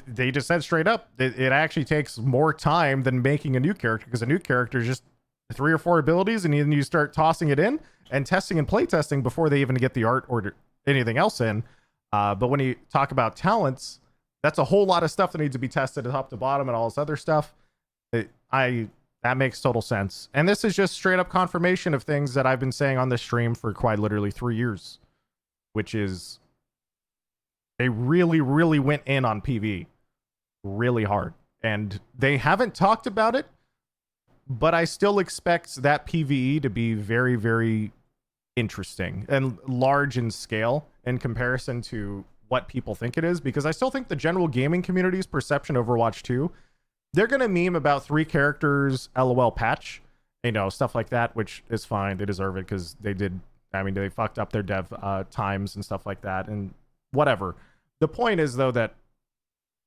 they just said straight up, it actually takes more time than making a new character, because a new character is just 3 or 4 abilities and then you start tossing it in and testing and play testing before they even get the art or anything else in. But when you talk about talents, that's a whole lot of stuff that needs to be tested top to bottom and all this other stuff. That makes total sense. And this is just straight up confirmation of things that I've been saying on this stream for quite literally 3 years, which is they really, really went in on PV really hard. And they haven't talked about it, but I still expect that PvE to be very, very interesting and large in scale in comparison to what people think it is, because I still think the general gaming community's perception of Overwatch 2, they're going to meme about 3 characters, LOL patch, you know, stuff like that, which is fine. They deserve it because they did, I mean, they fucked up their dev times and stuff like that and whatever. The point is, though, that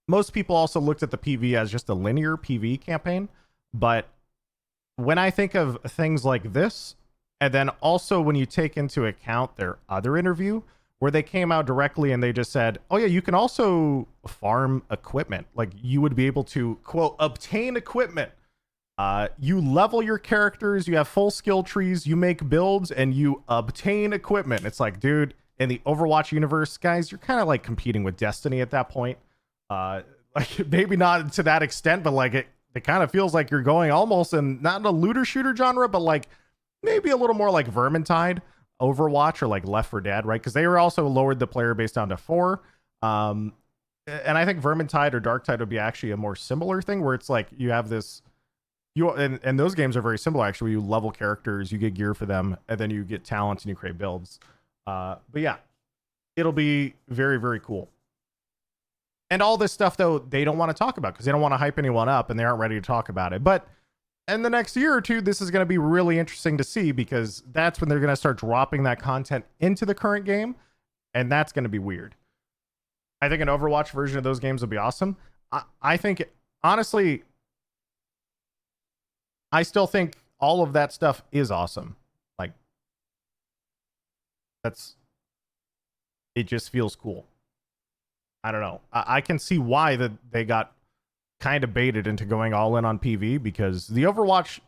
most people also looked at the PV as just a linear PV campaign. But when I think of things like this, and then also when you take into account their other interview, where they came out directly and they just said, oh yeah, you can also farm equipment. Like you would be able to, quote, obtain equipment. You level your characters, you have full skill trees, you make builds, and you obtain equipment. It's like, dude, in the Overwatch universe, guys, you're kind of like competing with Destiny at that point. Like maybe not to that extent, but like it kind of feels like you're going almost in not in a looter shooter genre, but like maybe a little more like Vermintide Overwatch or like Left 4 Dead, right? Because they were also lowered the player base down to 4. And I think Vermintide or Darktide would be actually a more similar thing, where it's like you have this, and those games are very similar actually. You level characters, you get gear for them, and then you get talents and you create builds. But yeah, it'll be very, very cool. And all this stuff, though, they don't want to talk about because they don't want to hype anyone up and they aren't ready to talk about it. But in the next year or two, this is going to be really interesting to see, because that's when they're going to start dropping that content into the current game. And that's going to be weird. I think an Overwatch version of those games would be awesome. I think, honestly, I still think all of that stuff is awesome. Like, it just feels cool. I don't know. I can see why that they got kind of baited into going all in on PV, because the Overwatch,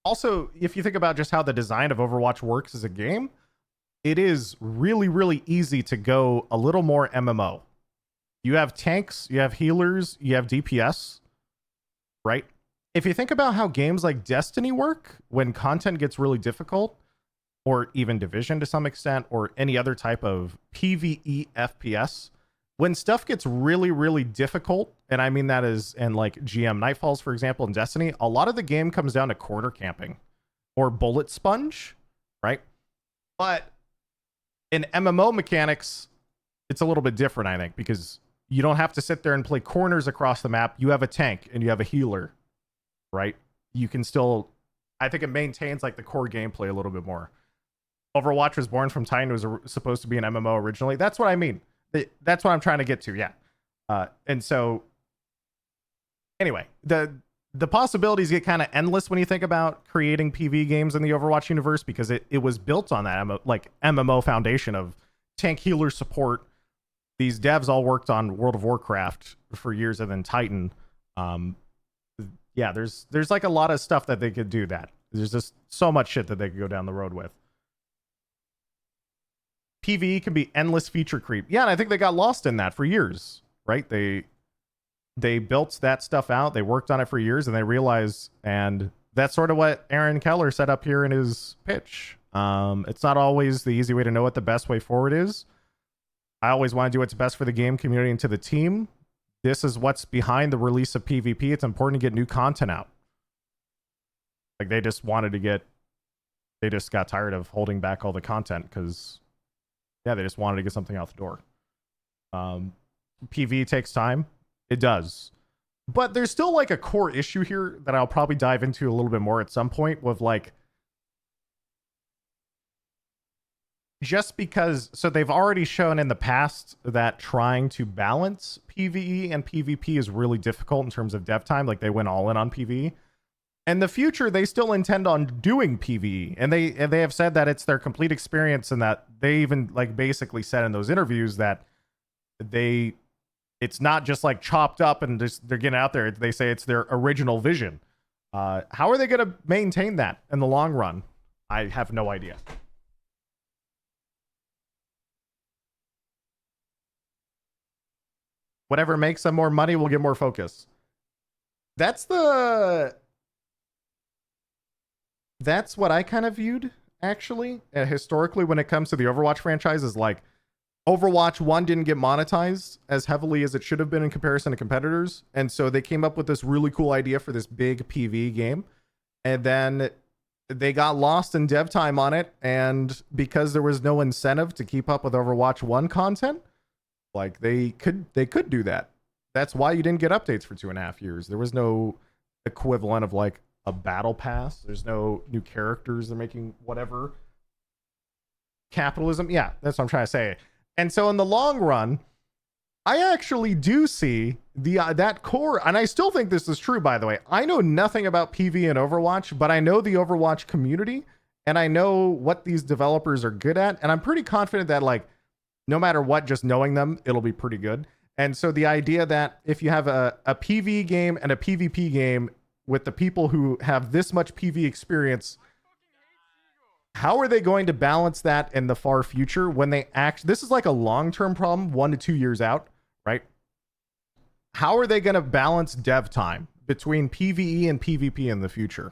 also, if you think about just how the design of Overwatch works as a game, it is really, really easy to go a little more MMO. You have tanks, you have healers, you have DPS, right? If you think about how games like Destiny work, when content gets really difficult, or even Division to some extent, or any other type of PvE FPS, when stuff gets really, really difficult, and I mean that is in like GM Nightfalls, for example, in Destiny, a lot of the game comes down to corner camping or bullet sponge, right? But in MMO mechanics, it's a little bit different, I think, because you don't have to sit there and play corners across the map. You have a tank and you have a healer, right? You can still, I think it maintains like the core gameplay a little bit more. Overwatch was born from Titan. It was supposed to be an MMO originally. That's what I mean. That's what I'm trying to get to. Yeah. And so anyway, the possibilities get kind of endless when you think about creating PvE games in the Overwatch universe, because it was built on that MMO foundation of tank healer support. These devs all worked on World of Warcraft for years, and then Titan. Yeah, there's like a lot of stuff that they could do. That there's just so much shit that they could go down the road with. PvE can be endless feature creep. Yeah, and I think they got lost in that for years, right? They built that stuff out. They worked on it for years, and they realized, and that's sort of what Aaron Keller set up here in his pitch. It's not always the easy way to know what the best way forward is. I always want to do what's best for the game community and to the team. This is what's behind the release of PvP. It's important to get new content out. Like they just got tired of holding back all the content because, yeah, they just wanted to get something out the door. PvE takes time. It does. But there's still like a core issue here that I'll probably dive into a little bit more at some point with like, just because, so they've already shown in the past that trying to balance PvE and PvP is really difficult in terms of dev time. Like they went all in on PvE. In the future, they still intend on doing PvE, and they have said that it's their complete experience, and that they even like basically said in those interviews that it's not just like chopped up and just they're getting out there. They say it's their original vision. How are they going to maintain that in the long run? I have no idea. Whatever makes them more money will get more focus. That's what I kind of viewed, actually, historically, when it comes to the Overwatch franchise, is like Overwatch 1 didn't get monetized as heavily as it should have been in comparison to competitors. And so they came up with this really cool idea for this big PvE game. And then they got lost in dev time on it. And because there was no incentive to keep up with Overwatch 1 content, like they could do that. That's why you didn't get updates for 2.5 years. There was no equivalent of like a battle pass. There's no new characters. They're making whatever. Capitalism. Yeah, that's what I'm trying to say. And so in the long run, I actually do see that core, and I still think this is true, by the way. I know nothing about PvE and Overwatch, but I know the Overwatch community, and I know what these developers are good at, and I'm pretty confident that like no matter what, just knowing them, it'll be pretty good. And so the idea that if you have a PvE game and a PvP game with the people who have this much PvE experience, how are they going to balance that in the far future when they this is like a long-term problem, 1 to 2 years out, right? How are they going to balance dev time between PvE and PvP in the future?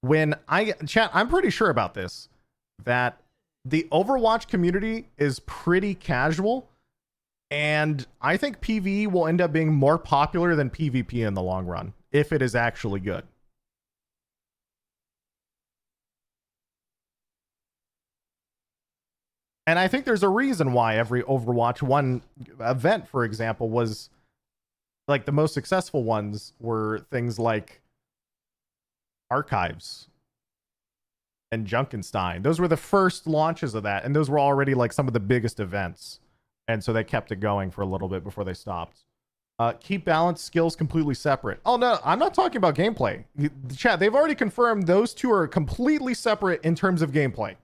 I'm pretty sure about this, that the Overwatch community is pretty casual, and I think PvE will end up being more popular than PvP in the long run, if it is actually good. And I think there's a reason why every Overwatch 1 event, for example, was like the most successful ones were things like Archives and Junkenstein. Those were the first launches of that, and those were already like some of the biggest events. And so they kept it going for a little bit before they stopped. Keep balance skills completely separate. Oh no, I'm not talking about gameplay. Chat, they've already confirmed those two are completely separate in terms of gameplay.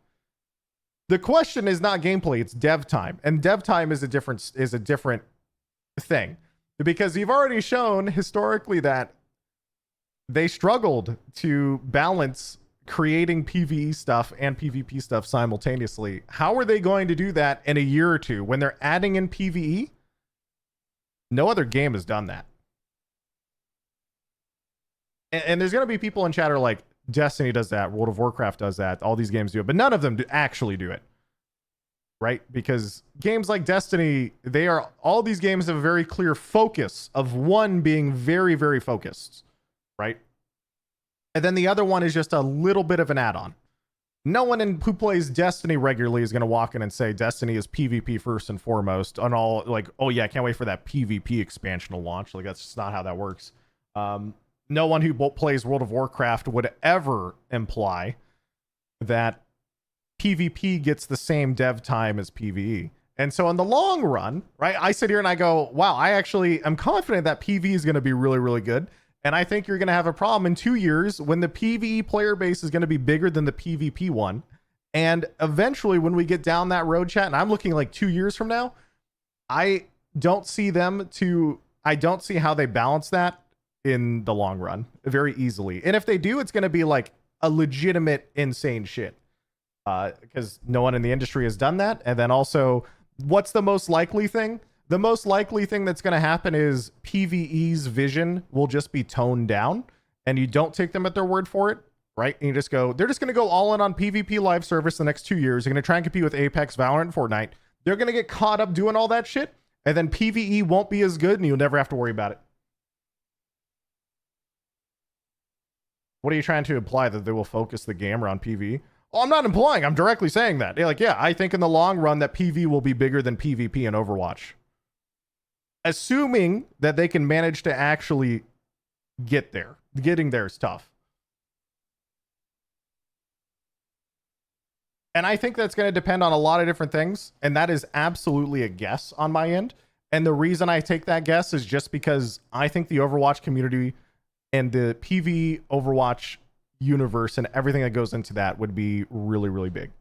The question is not gameplay, it's dev time. And dev time is a different thing. Because you've already shown historically that they struggled to balance creating PvE stuff and PvP stuff simultaneously. How are they going to do that in a year or two when they're adding in PvE? No other game has done that. And there's going to be people in chat who are like, Destiny does that, World of Warcraft does that, all these games do it, but none of them actually do it. Right? Because games like Destiny, all these games have a very clear focus of one being very, very focused. Right? And then the other one is just a little bit of an add-on. No one who plays Destiny regularly is going to walk in and say Destiny is PvP first and foremost on all, like, oh yeah, I can't wait for that PvP expansion to launch. Like, that's just not how that works. No one who plays World of Warcraft would ever imply that PvP gets the same dev time as PvE. And so in the long run, right, I sit here and I go, wow, I actually am confident that PV is going to be really, really good. And I think you're going to have a problem in 2 years when the PvE player base is going to be bigger than the PvP one. And eventually when we get down that road, chat, and I'm looking like 2 years from now, I don't see how they balance that in the long run very easily. And if they do, it's going to be like a legitimate insane shit. Because no one in the industry has done that. And then also, what's the most likely thing? The most likely thing that's going to happen is PvE's vision will just be toned down, and you don't take them at their word for it, right? And you just go, they're just going to go all in on PvP live service the next 2 years. They're going to try and compete with Apex, Valorant, and Fortnite. They're going to get caught up doing all that shit, and then PvE won't be as good, and you'll never have to worry about it. What are you trying to imply? That they will focus the game around PvE? Oh, I'm not implying. I'm directly saying that. Like, yeah, I think in the long run that PV will be bigger than PvP in Overwatch. Assuming that they can manage to actually get there. Getting there is tough. And I think that's going to depend on a lot of different things. And that is absolutely a guess on my end. And the reason I take that guess is just because I think the Overwatch community and the PV Overwatch universe and everything that goes into that would be really, really big.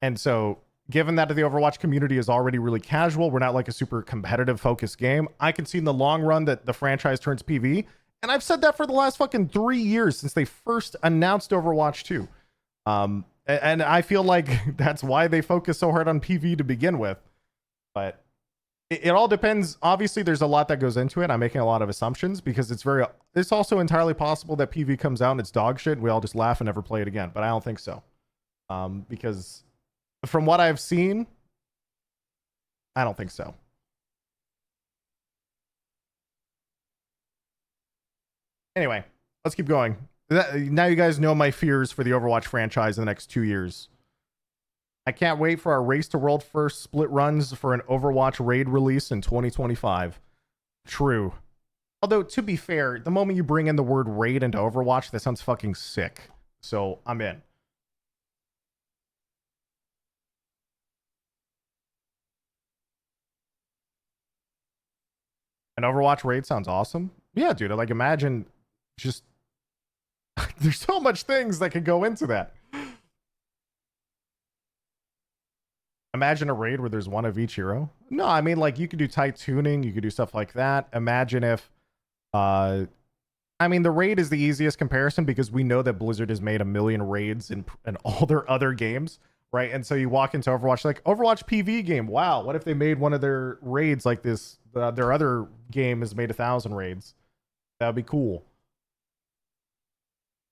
And so given that the Overwatch community is already really casual, we're not like a super competitive focused game, I can see in the long run that the franchise turns PV. And I've said that for the last fucking 3 years since they first announced Overwatch 2. And I feel like that's why they focus so hard on PV to begin with. But it all depends. Obviously, there's a lot that goes into it. I'm making a lot of assumptions because it's also entirely possible that PV comes out and it's dog shit and we all just laugh and never play it again. But I don't think so. Because from what I've seen, I don't think so. Anyway, let's keep going. Now you guys know my fears for the Overwatch franchise in the next 2 years. I can't wait for our Race to World First split runs for an Overwatch raid release in 2025. True. Although, to be fair, the moment you bring in the word raid into Overwatch, that sounds fucking sick. So, I'm in. An Overwatch raid sounds awesome. Yeah, dude. Like, imagine just... There's so much things that could go into that. Imagine a raid where there's one of each hero. No, I mean, like, you could do tight tuning. You could do stuff like that. Imagine if... I mean, the raid is the easiest comparison because we know that Blizzard has made 1 million raids in all their other games, right? And so you walk into Overwatch, like, Overwatch PV game. Wow, what if they made one of their raids like this? Their other game has made 1,000 raids. That would be cool.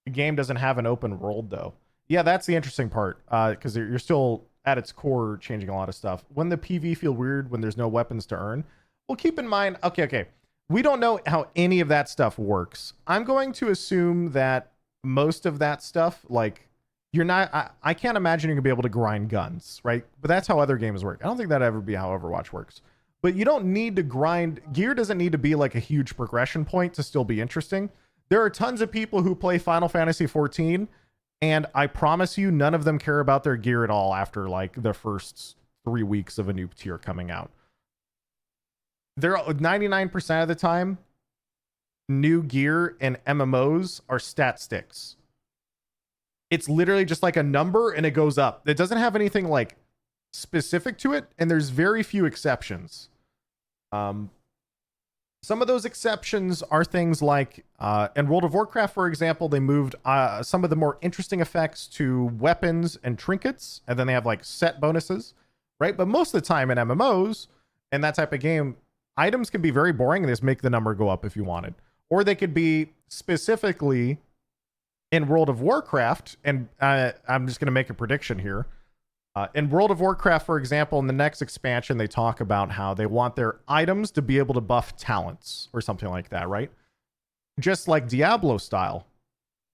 The game doesn't have an open world, though. Yeah, that's the interesting part, because you're still, at its core, changing a lot of stuff. When the PV feel weird when there's no weapons to earn? Well, keep in mind, okay. We don't know how any of that stuff works. I'm going to assume that most of that stuff, like, you're not... I can't imagine you're going to be able to grind guns, right? But that's how other games work. I don't think that'd ever be how Overwatch works. But you don't need to grind... Gear doesn't need to be like a huge progression point to still be interesting. There are tons of people who play Final Fantasy XIV, and I promise you, none of them care about their gear at all after, like, the first 3 weeks of a new tier coming out. They're 99% of the time, new gear and MMOs are stat sticks. It's literally just like a number and it goes up. It doesn't have anything like specific to it, and there's very few exceptions. Some of those exceptions are things like in World of Warcraft, for example, they moved some of the more interesting effects to weapons and trinkets, and then they have like set bonuses, right? But most of the time in MMOs and that type of game, items can be very boring and just make the number go up if you wanted. Or they could be specifically in World of Warcraft, and I'm just going to make a prediction here. In World of Warcraft, for example, in the next expansion, they talk about how they want their items to be able to buff talents or something like that, right? Just like Diablo style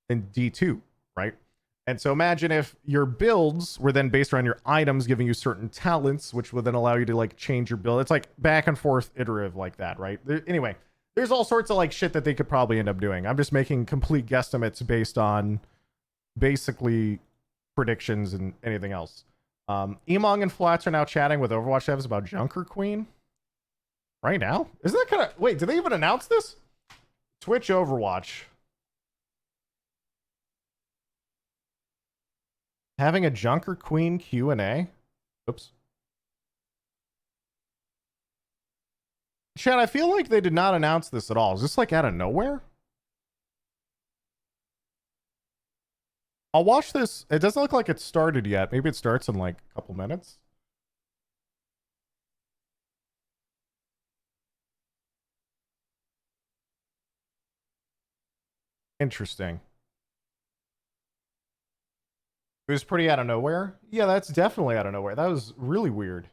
in D2, right? And so imagine if your builds were then based around your items giving you certain talents, which would then allow you to like change your build. It's like back and forth iterative like that, right? Anyway, there's all sorts of like shit that they could probably end up doing. I'm just making complete guesstimates based on basically predictions and anything else. Emong and Flats are now chatting with Overwatch devs about Junker Queen. Right now? Isn't that kind of... Wait, did they even announce this? Twitch Overwatch. Having a Junker Queen Q&A? Oops. Chad, I feel like they did not announce this at all. Is this like out of nowhere? I'll watch this. It doesn't look like it started yet. Maybe it starts in like a couple minutes. Interesting. It was pretty out of nowhere. Yeah, that's definitely out of nowhere. That was really weird.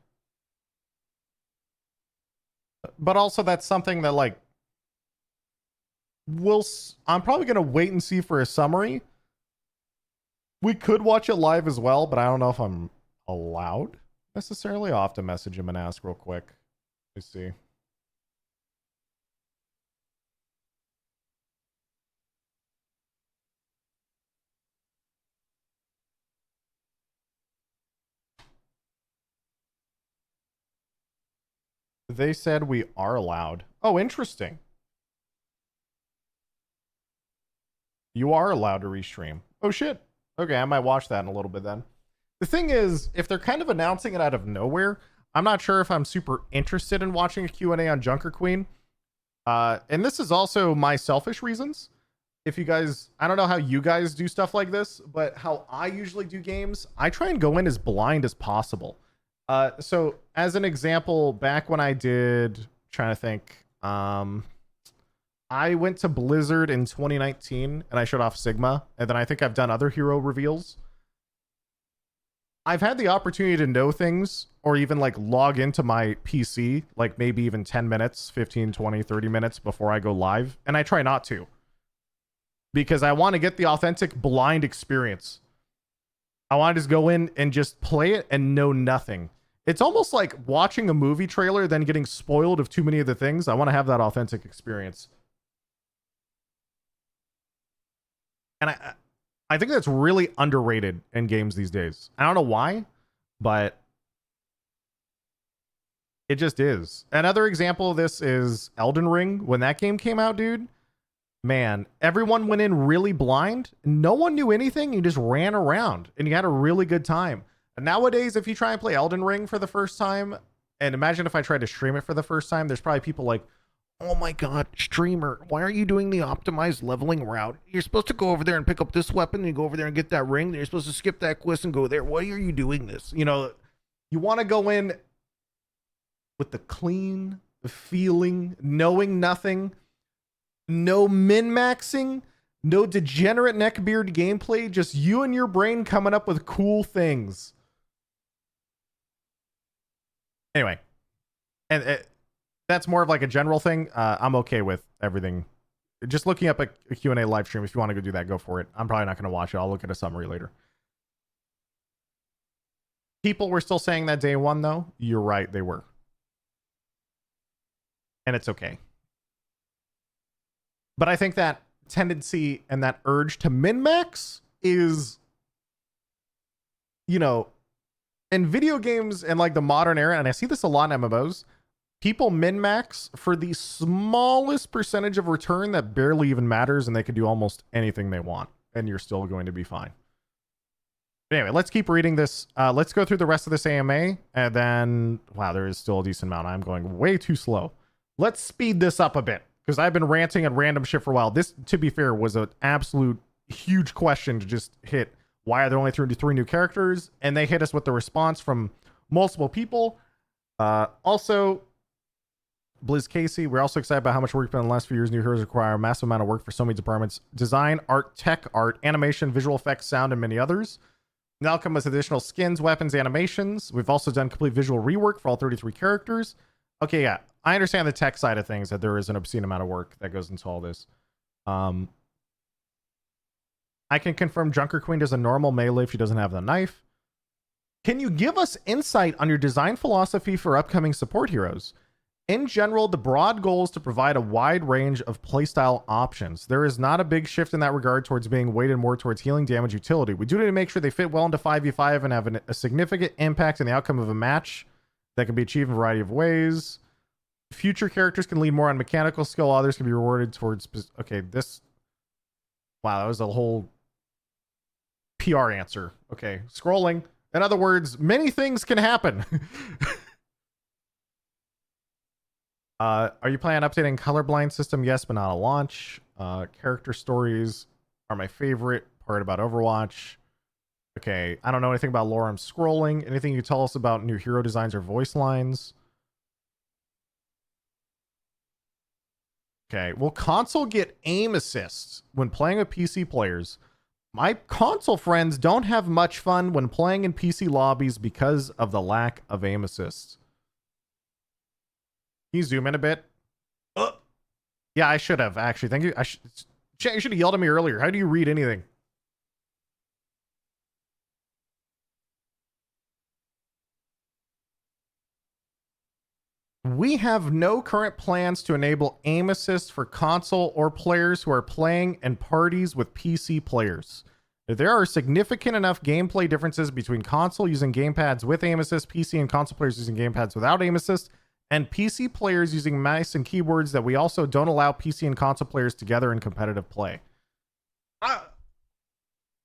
But also that's something that like I'm probably going to wait and see for a summary. We could watch it live as well, but I don't know if I'm allowed necessarily. I'll have to message him and ask real quick. Let's see. They said we are allowed. Oh, interesting. You are allowed to restream. Oh, shit. Okay, I might watch that in a little bit then. The thing is, if they're kind of announcing it out of nowhere, I'm not sure if I'm super interested in watching a Q&A on Junker Queen. And this is also my selfish reasons. If you guys, I don't know how you guys do stuff like this, but how I usually do games, I try and go in as blind as possible. So as an example, back when I did, trying to think, I went to Blizzard in 2019 and I showed off Sigma, and then I think I've done other hero reveals. I've had the opportunity to know things or even like log into my PC, like maybe even 10 minutes, 15, 20, 30 minutes before I go live. And I try not to because I want to get the authentic blind experience. I want to just go in and just play it and know nothing. It's almost like watching a movie trailer, then getting spoiled of too many of the things. I want to have that authentic experience. And I think that's really underrated in games these days. I don't know why, but it just is. Another example of this is Elden Ring. When that game came out, dude, man, everyone went in really blind. No one knew anything. You just ran around and you had a really good time. And nowadays, if you try and play Elden Ring for the first time, and imagine if I tried to stream it for the first time, there's probably people like, oh my god, streamer, why are you doing the optimized leveling route? You're supposed to go over there and pick up this weapon and go over there and get that ring. Then you're supposed to skip that quest and go there. Why are you doing this? You know, you want to go in with the clean feeling, knowing nothing, no min-maxing, no degenerate neckbeard gameplay, just you and your brain coming up with cool things. Anyway, and that's more of like a general thing. I'm okay with everything. Just looking up a Q&A live stream. If you want to go do that, go for it. I'm probably not going to watch it. I'll look at a summary later. People were still saying that day one, though. You're right. They were. And it's okay. But I think that tendency and that urge to min-max is, you know, in video games and like the modern era, and I see this a lot in MMOs, people min-max for the smallest percentage of return that barely even matters, and they can do almost anything they want, and you're still going to be fine. But anyway, let's keep reading this. Let's go through the rest of this AMA, and then, wow, there is still a decent amount. I'm going way too slow. Let's speed this up a bit, because I've been ranting at random shit for a while. This, to be fair, was an absolute huge question to just hit. Why are there only 33 new characters? And they hit us with the response from multiple people. Also, Blizz Casey, we're also excited about how much work in the last few years. New heroes require a massive amount of work for so many departments: design, art, tech, art, animation, visual effects, sound, and many others. Now come with additional skins, weapons, animations. We've also done complete visual rework for all 33 characters. Okay, yeah, I understand the tech side of things, that there is an obscene amount of work that goes into all this. I can confirm Junker Queen does a normal melee if she doesn't have the knife. Can you give us insight on your design philosophy for upcoming support heroes? In general, the broad goal is to provide a wide range of playstyle options. There is not a big shift in that regard towards being weighted more towards healing, damage, utility. We do need to make sure they fit well into 5v5 and have a significant impact in the outcome of a match that can be achieved in a variety of ways. Future characters can lean more on mechanical skill. Others can be rewarded towards... Okay, this... Wow, that was a whole PR answer. Okay, scrolling. In other words, many things can happen. Are you planning on updating colorblind system? Yes, but not a launch. Character stories are my favorite part about Overwatch. Okay, I don't know anything about lore. I'm scrolling. Anything you tell us about new hero designs or voice lines? Okay, will console get aim assists when playing with PC players? My console friends don't have much fun when playing in PC lobbies because of the lack of aim assists. Can you zoom in a bit? Yeah, I should have, actually. Thank you. You should have yelled at me earlier. How do you read anything? We have no current plans to enable aim assist for console or players who are playing in parties with PC players. There are significant enough gameplay differences between console using gamepads with aim assist, PC and console players using gamepads without aim assist, and PC players using mice and keyboards that we also don't allow PC and console players together in competitive play.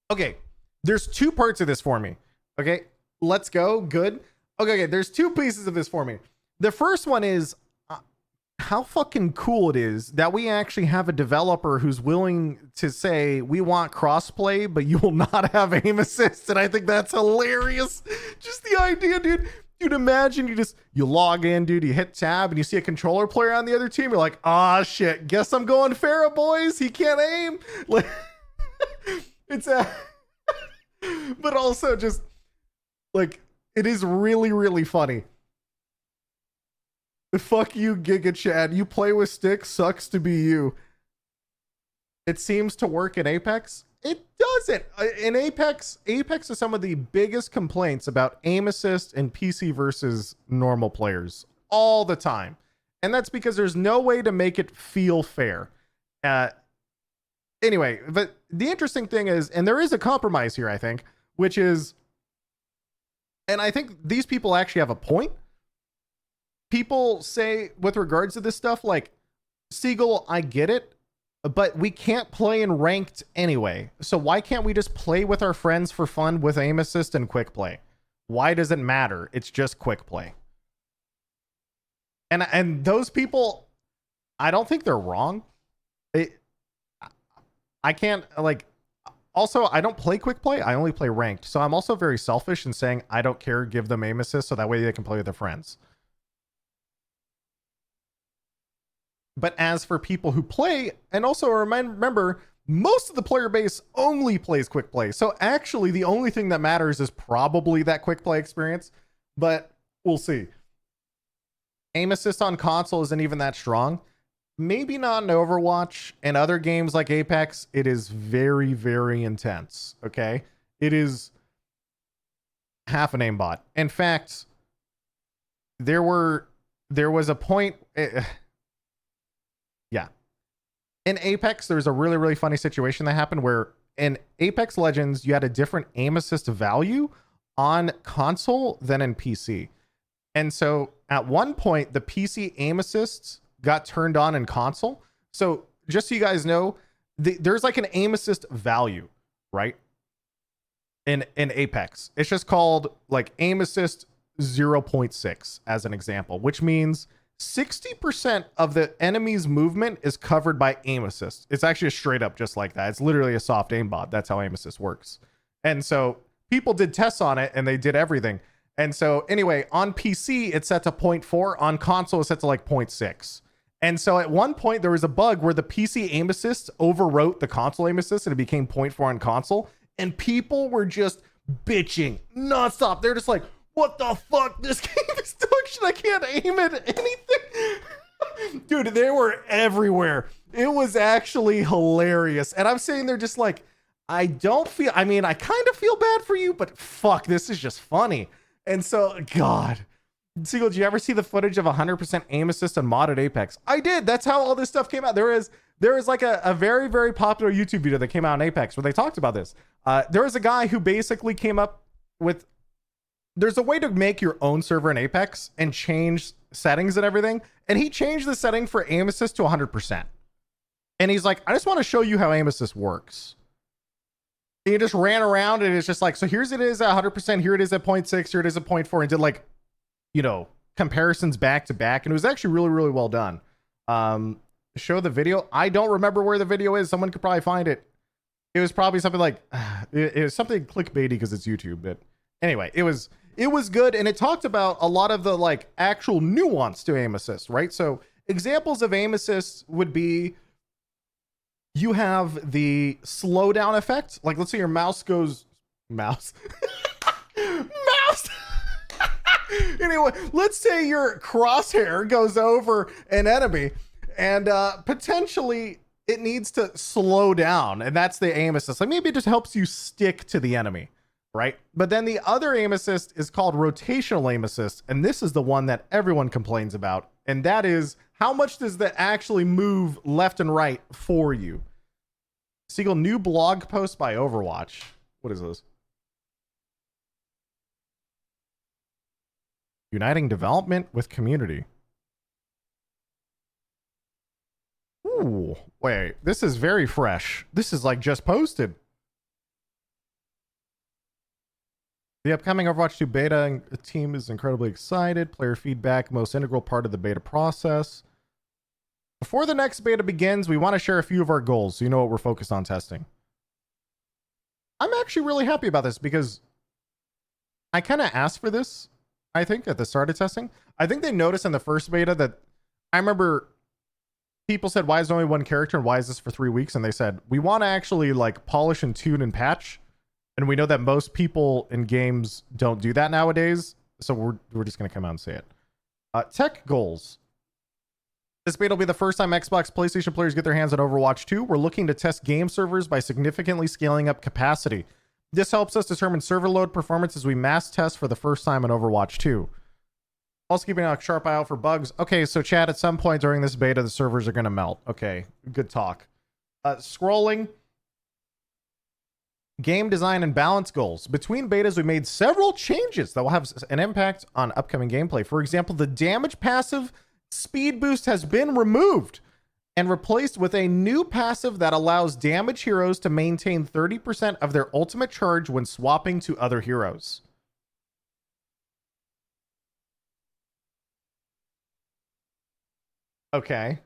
Okay, there's two parts of this for me. Okay, let's go. Good. Okay, there's two pieces of this for me. The first one is how fucking cool it is that we actually have a developer who's willing to say we want crossplay, but you will not have aim assist. And I think that's hilarious. Just the idea, dude. Dude, imagine you log in, dude, you hit tab and you see a controller player on the other team. You're like, ah, shit, guess I'm going Pharah, boys. He can't aim. Like, it's but also just like, it is really, really funny. Fuck you, Giga Chad. You play with sticks, sucks to be you. It seems to work in Apex. It doesn't. In Apex is some of the biggest complaints about aim assist and PC versus normal players all the time. And that's because there's no way to make it feel fair. Anyway, but the interesting thing is, and there is a compromise here, I think, which is, and I think these people actually have a point. People say with regards to this stuff, like, Seagull, I get it, but we can't play in ranked anyway. So why can't we just play with our friends for fun with aim assist and quick play? Why does it matter? It's just quick play. And those people, I don't think they're wrong. I can't, like, also, I don't play quick play. I only play ranked. So I'm also very selfish in saying I don't care, give them aim assist so that way they can play with their friends. But as for people who play, and also remember, most of the player base only plays quick play. So actually, the only thing that matters is probably that quick play experience. But we'll see. Aim assist on console isn't even that strong. Maybe not in Overwatch. And other games like Apex, it is very, very intense. Okay? It is half an aimbot. In fact, there was a point... Yeah. In Apex, there was a really, really funny situation that happened where in Apex Legends, you had a different aim assist value on console than in PC. And so at one point, the PC aim assists got turned on in console. So just so you guys know, there's like an aim assist value, right? In Apex. It's just called like aim assist 0.6 as an example, which means 60% of the enemy's movement is covered by aim assist. It's actually straight up just like that. It's literally a soft aimbot. That's how aim assist works. And so people did tests on it and they did everything. And so anyway, on PC, it's set to 0.4. On console, it's set to like 0.6. And so at one point, there was a bug where the PC aim assist overwrote the console aim assist and it became 0.4 on console. And people were just bitching nonstop. They're just like, what the fuck? This game is dog shit. I can't aim at anything. Dude, they were everywhere. It was actually hilarious. And I'm sitting there just like, I kind of feel bad for you, but fuck, this is just funny. And so, God, Siegel, did you ever see the footage of 100% aim assist on modded Apex? I did. That's how all this stuff came out. There is like a very, very popular YouTube video that came out on Apex where they talked about this. There was a guy who basically came up with, there's a way to make your own server in Apex and change settings and everything. And he changed the setting for aim assist to 100%. And he's like, I just want to show you how aim assist works. He just ran around and it's just like, so here's it is at 100%, here it is at 0.6, here it is at 0.4, and did like, you know, comparisons back to back. And it was actually really, really well done. Show the video. I don't remember where the video is. Someone could probably find it. It was probably something like, it was something clickbaity because it's YouTube. But anyway, it was good. And it talked about a lot of the like actual nuance to aim assist, right? So examples of aim assist would be, you have the slowdown effect. Like, let's say your mouse goes, mouse. Anyway, let's say your crosshair goes over an enemy and potentially it needs to slow down. And that's the aim assist. Like maybe it just helps you stick to the enemy, right? But then the other aim assist is called rotational aim assist. And this is the one that everyone complains about. And that is, how much does that actually move left and right for you? Siegel, new blog post by Overwatch. What is this? Uniting development with community. Ooh, wait, this is very fresh. This is like just posted. The upcoming Overwatch 2 beta team is incredibly excited. Player feedback, most integral part of the beta process. Before the next beta begins, we want to share a few of our goals so you know what we're focused on testing. I'm actually really happy about this because I kind of asked for this, I think, at the start of testing. I think they noticed in the first beta that, I remember people said, why is there only one character and why is this for 3 weeks? And they said, we want to actually like polish and tune and patch. And we know that most people in games don't do that nowadays. So we're just going to come out and say it. Tech goals. This beta will be the first time Xbox, PlayStation players get their hands on Overwatch 2. We're looking to test game servers by significantly scaling up capacity. This helps us determine server load performance as we mass test for the first time in Overwatch 2. Also keeping a sharp eye out for bugs. Okay, so chat, at some point during this beta, the servers are going to melt. Okay, good talk. Scrolling. Game design and balance goals. Between betas, we made several changes that will have an impact on upcoming gameplay. For example, the damage passive speed boost has been removed and replaced with a new passive that allows damage heroes to maintain 30% of their ultimate charge when swapping to other heroes. Okay.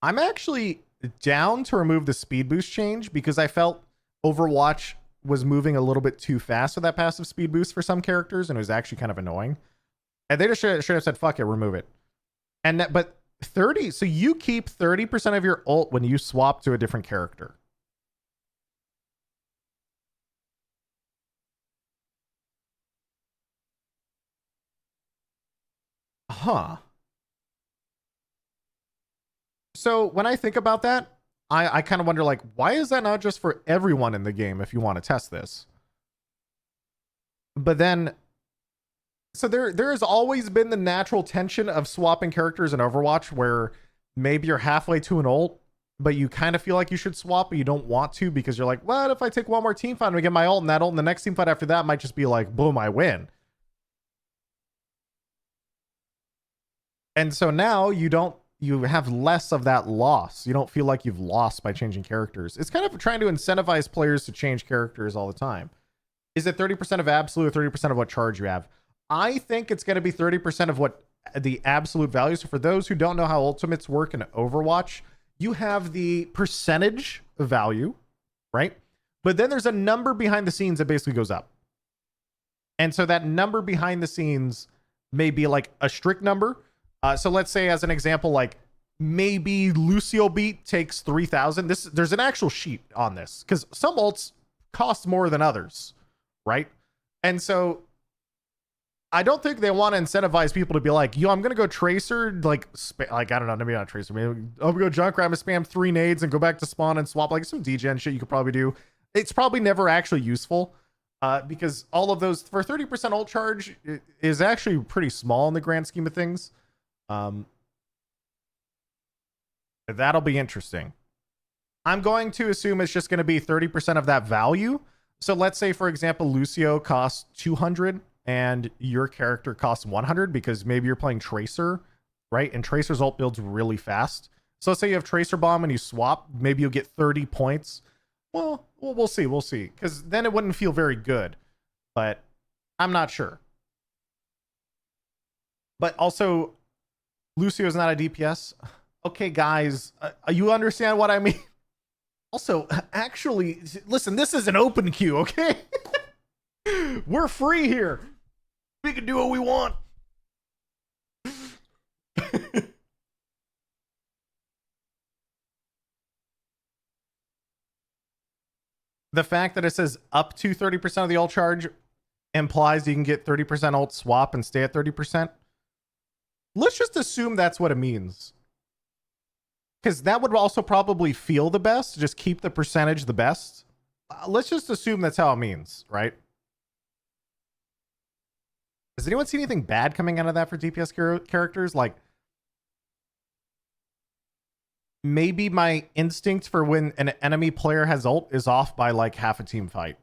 I'm actually down to remove the speed boost change because I felt Overwatch was moving a little bit too fast with that passive speed boost for some characters, and it was actually kind of annoying. And they just should have said, fuck it, remove it. And that, but 30, so you keep 30% of your ult when you swap to a different character. Huh. So when I think about that, I kind of wonder, like, why is that not just for everyone in the game if you want to test this? But then, so there has always been the natural tension of swapping characters in Overwatch where maybe you're halfway to an ult, but you kind of feel like you should swap, but you don't want to because you're like, what if I take one more team fight and I get my ult and that ult and the next team fight after that might just be like, boom, I win. And so now you have less of that loss. You don't feel like you've lost by changing characters. It's kind of trying to incentivize players to change characters all the time. Is it 30% of absolute or 30% of what charge you have? I think it's going to be 30% of what the absolute value. So for those who don't know how ultimates work in Overwatch, you have the percentage of value, right? But then there's a number behind the scenes that basically goes up. And so that number behind the scenes may be like a strict number. So let's say, as an example, like maybe Lucio Beat takes 3,000. There's an actual sheet on this because some ults cost more than others, right? And so I don't think they want to incentivize people to be like, yo, I'm gonna go Tracer, like I don't know, maybe not Tracer, maybe I'm gonna go Junkrat, I'm gonna spam 3 nades and go back to spawn and swap, like some degen shit you could probably do. It's probably never actually useful. because all of those for 30% ult charge is actually pretty small in the grand scheme of things. That'll be interesting. I'm going to assume it's just going to be 30% of that value. So let's say, for example, Lucio costs 200 and your character costs 100 because maybe you're playing Tracer, right? And Tracer's ult builds really fast. So let's say you have Tracer Bomb and you swap, maybe you'll get 30 points. Well, we'll see. We'll see. Because then it wouldn't feel very good. But I'm not sure. But also, Lucio's not a DPS. Okay, guys, you understand what I mean? Also, actually, listen, this is an open queue, okay? We're free here. We can do what we want. The fact that it says up to 30% of the ult charge implies you can get 30% ult swap and stay at 30%. Let's just assume that's what it means. Because that would also probably feel the best. Just keep the percentage the best. Let's just assume that's how it means, right? Does anyone see anything bad coming out of that for DPS characters? Like, maybe my instinct for when an enemy player has ult is off by like half a team fight.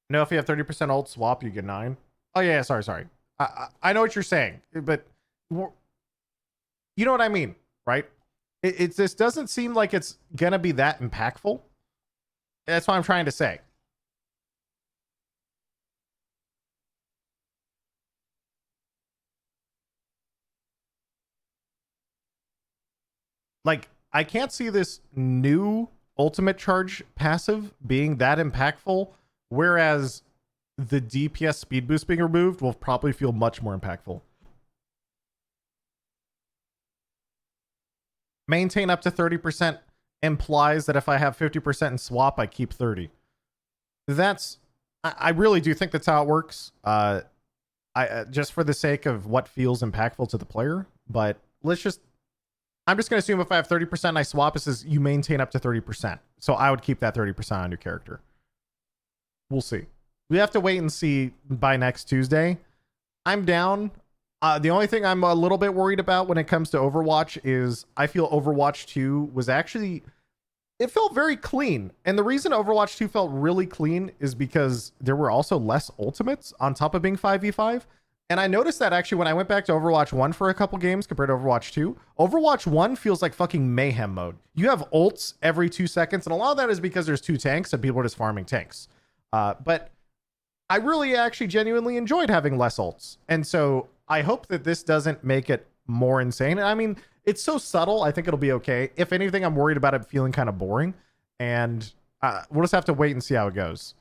No, if you have 30% ult swap, you get 9. Oh, yeah, sorry. I know what you're saying, but you know what I mean, right? It just doesn't seem like it's going to be that impactful. That's what I'm trying to say. Like, I can't see this new ultimate charge passive being that impactful, whereas the DPS speed boost being removed will probably feel much more impactful. Maintain up to 30% implies that if I have 50% in swap, I keep 30. I really do think that's how it works. I just for the sake of what feels impactful to the player, but I'm just going to assume if I have 30% and I swap, it says you maintain up to 30%. So I would keep that 30% on your character. We'll see. We have to wait and see by next Tuesday. I'm down. The only thing I'm a little bit worried about when it comes to Overwatch is I feel Overwatch 2 was actually, it felt very clean. And the reason Overwatch 2 felt really clean is because there were also less ultimates on top of being 5v5. And I noticed that actually when I went back to Overwatch 1 for a couple games compared to Overwatch 2, Overwatch 1 feels like fucking mayhem mode. You have ults every 2 seconds, and a lot of that is because there's 2 tanks and people are just farming tanks. But I really actually genuinely enjoyed having less ults. And so I hope that this doesn't make it more insane. And I mean, it's so subtle, I think it'll be okay. If anything, I'm worried about it feeling kind of boring. And we'll just have to wait and see how it goes.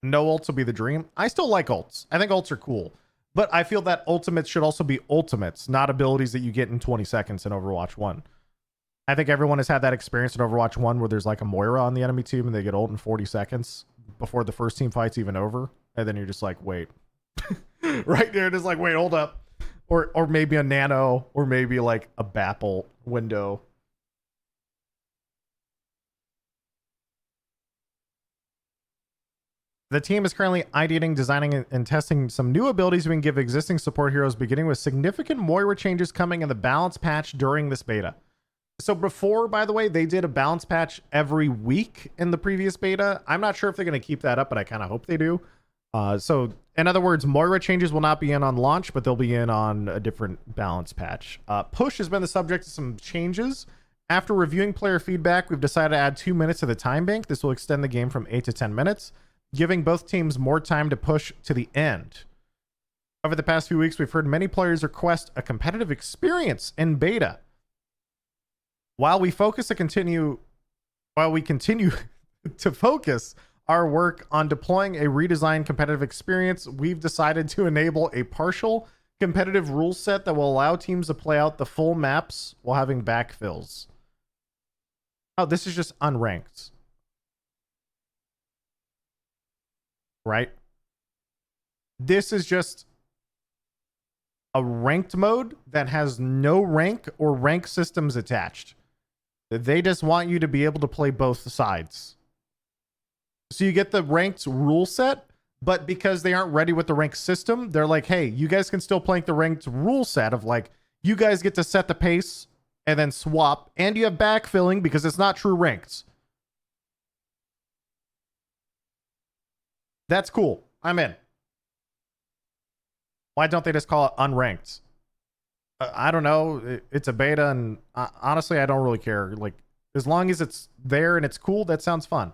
No ults will be the dream. I still like ults. I think ults are cool. But I feel that ultimates should also be ultimates, not abilities that you get in 20 seconds in Overwatch 1. I think everyone has had that experience in Overwatch 1 where there's like a Moira on the enemy team and they get ult in 40 seconds before the first team fight's even over. And then you're just like, wait. Right there, just like, wait, hold up. Or maybe a Nano, or maybe like a Bapple window. The team is currently ideating, designing, and testing some new abilities we can give existing support heroes, beginning with significant Moira changes coming in the balance patch during this beta. So before, by the way, they did a balance patch every week in the previous beta. I'm not sure if they're going to keep that up, but I kind of hope they do. So in other words, Moira changes will not be in on launch, but they'll be in on a different balance patch. Push has been the subject of some changes. After reviewing player feedback, we've decided to add 2 minutes to the time bank. This will extend the game from 8 to 10 minutes, giving both teams more time to push to the end. Over the past few weeks, we've heard many players request a competitive experience in beta. While we continue to focus our work on deploying a redesigned competitive experience, we've decided to enable a partial competitive rule set that will allow teams to play out the full maps while having backfills. Oh, this is just unranked. Right? This is just a ranked mode that has no rank or rank systems attached. They just want you to be able to play both sides. So you get the ranked rule set, but because they aren't ready with the ranked system, they're like, hey, you guys can still play the ranked rule set of like, you guys get to set the pace and then swap, and you have backfilling because it's not true ranked. That's cool. I'm in. Why don't they just call it unranked? I don't know. It's a beta, and honestly, I don't really care. Like, as long as it's there and it's cool, that sounds fun.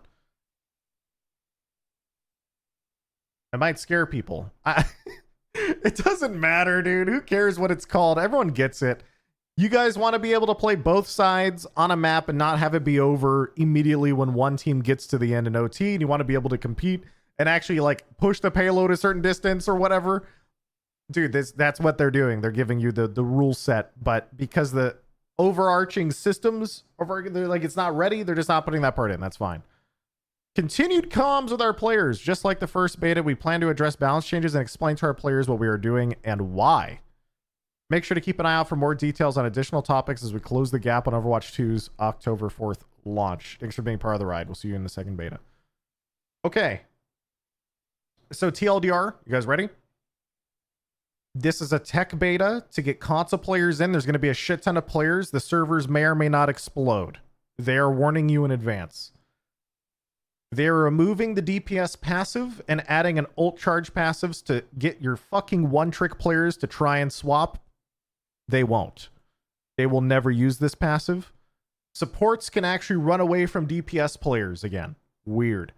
It might scare people. It doesn't matter, dude. Who cares what it's called? Everyone gets it. You guys want to be able to play both sides on a map and not have it be over immediately when one team gets to the end in OT, and you want to be able to compete and actually like push the payload a certain distance or whatever. Dude, that's what they're doing. They're giving you the rule set, but because the overarching systems they're like, it's not ready, they're just not putting that part in. That's fine. Continued comms with our players. Just like the first beta, we plan to address balance changes and explain to our players what we are doing and why. Make sure to keep an eye out for more details on additional topics as we close the gap on Overwatch 2's October 4th launch. Thanks for being part of the ride. We'll see you in the second beta. Okay. So TLDR, you guys ready? This is a tech beta to get console players in. There's going to be a shit ton of players. The servers may or may not explode. They are warning you in advance. They're removing the DPS passive and adding an ult charge passives to get your fucking one-trick players to try and swap. They won't. They will never use this passive. Supports can actually run away from DPS players again. Weird.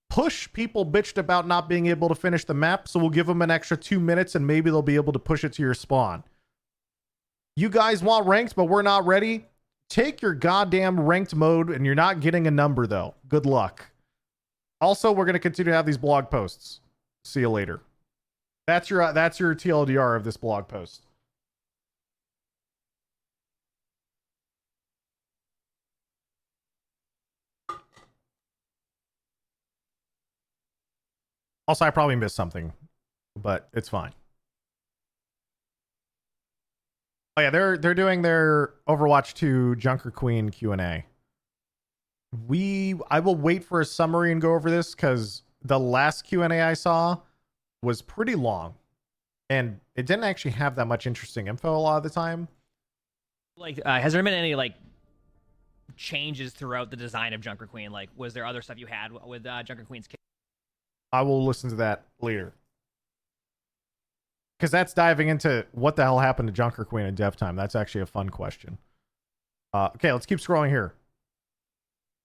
Push, people bitched about not being able to finish the map, so we'll give them an extra 2 minutes and maybe they'll be able to push it to your spawn. You guys want ranked, but we're not ready? Take your goddamn ranked mode, and you're not getting a number, though. Good luck. Also, we're going to continue to have these blog posts. See you later. That's your TLDR of this blog post. Also, I probably missed something, but it's fine. Oh yeah, they're doing their Overwatch 2 Junker Queen Q&A. I will wait for a summary and go over this because the last Q&A I saw was pretty long, and it didn't actually have that much interesting info a lot of the time. Like, has there been any like changes throughout the design of Junker Queen? Like, was there other stuff you had with Junker Queen's kit? I will listen to that later. Because that's diving into what the hell happened to Junker Queen in dev time. That's actually a fun question. Okay, let's keep scrolling here.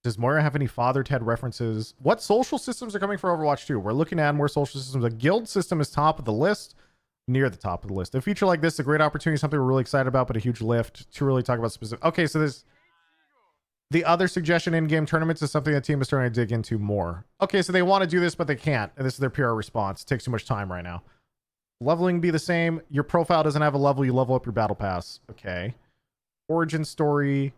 Does Moira have any Father Ted references? What social systems are coming for Overwatch 2? We're looking to add more social systems. The guild system is top of the list. Near the top of the list. A feature like this is a great opportunity, something we're really excited about, but a huge lift. Too early to talk about specific. Okay, so there's the other suggestion in-game tournaments is something the team is starting to dig into more. Okay, so they want to do this, but they can't. And this is their PR response. It takes too much time right now. Leveling be the same. Your profile doesn't have a level. You level up your battle pass. Okay. Origin story.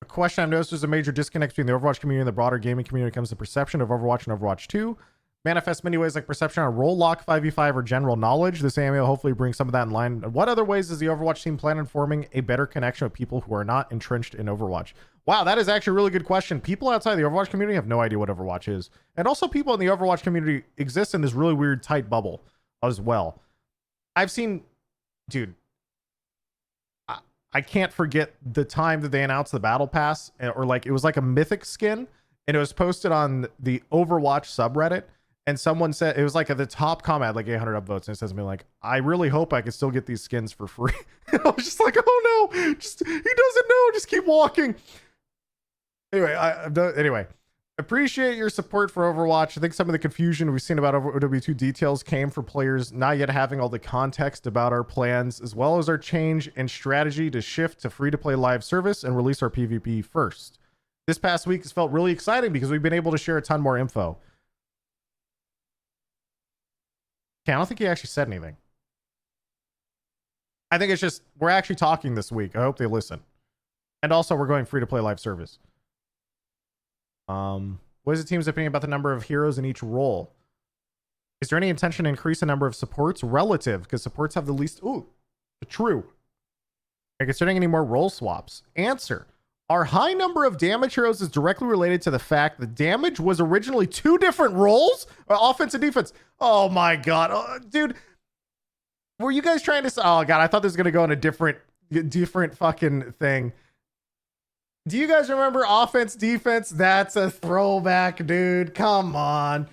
A question I've noticed is a major disconnect between the Overwatch community and the broader gaming community when it comes to perception of Overwatch and Overwatch 2. Manifests many ways like perception on role lock, 5v5, or general knowledge. This AMA will hopefully bring some of that in line. What other ways does the Overwatch team plan on forming a better connection with people who are not entrenched in Overwatch? Wow, that is actually a really good question. People outside the Overwatch community have no idea what Overwatch is. And also people in the Overwatch community exist in this really weird tight bubble as well. I've seen, dude, I can't forget the time that they announced the battle pass, or like it was like a mythic skin, and it was posted on the Overwatch subreddit. And someone said, it was like at the top comment, like 800 upvotes, and it says to me like, I really hope I can still get these skins for free. And I was just like, oh no, just he doesn't know, just keep walking. Anyway, appreciate your support for Overwatch. I think some of the confusion we've seen about OW2 details came from players not yet having all the context about our plans, as well as our change in strategy to shift to free-to-play live service and release our PvP first. This past week has felt really exciting because we've been able to share a ton more info. Okay, I don't think he actually said anything. I think it's just, we're actually talking this week. I hope they listen. And also, we're going free to play live service. What is the team's opinion about the number of heroes in each role? Is there any intention to increase the number of supports relative? Because supports have the least. Ooh, true. Are considering any more role swaps? Answer. Our high number of damage heroes is directly related to the fact that damage was originally 2 different roles, offense and defense. Oh my god, dude, were you guys trying to? Oh god, I thought this was gonna go in a different fucking thing. Do you guys remember offense, defense? That's a throwback, dude. Come on.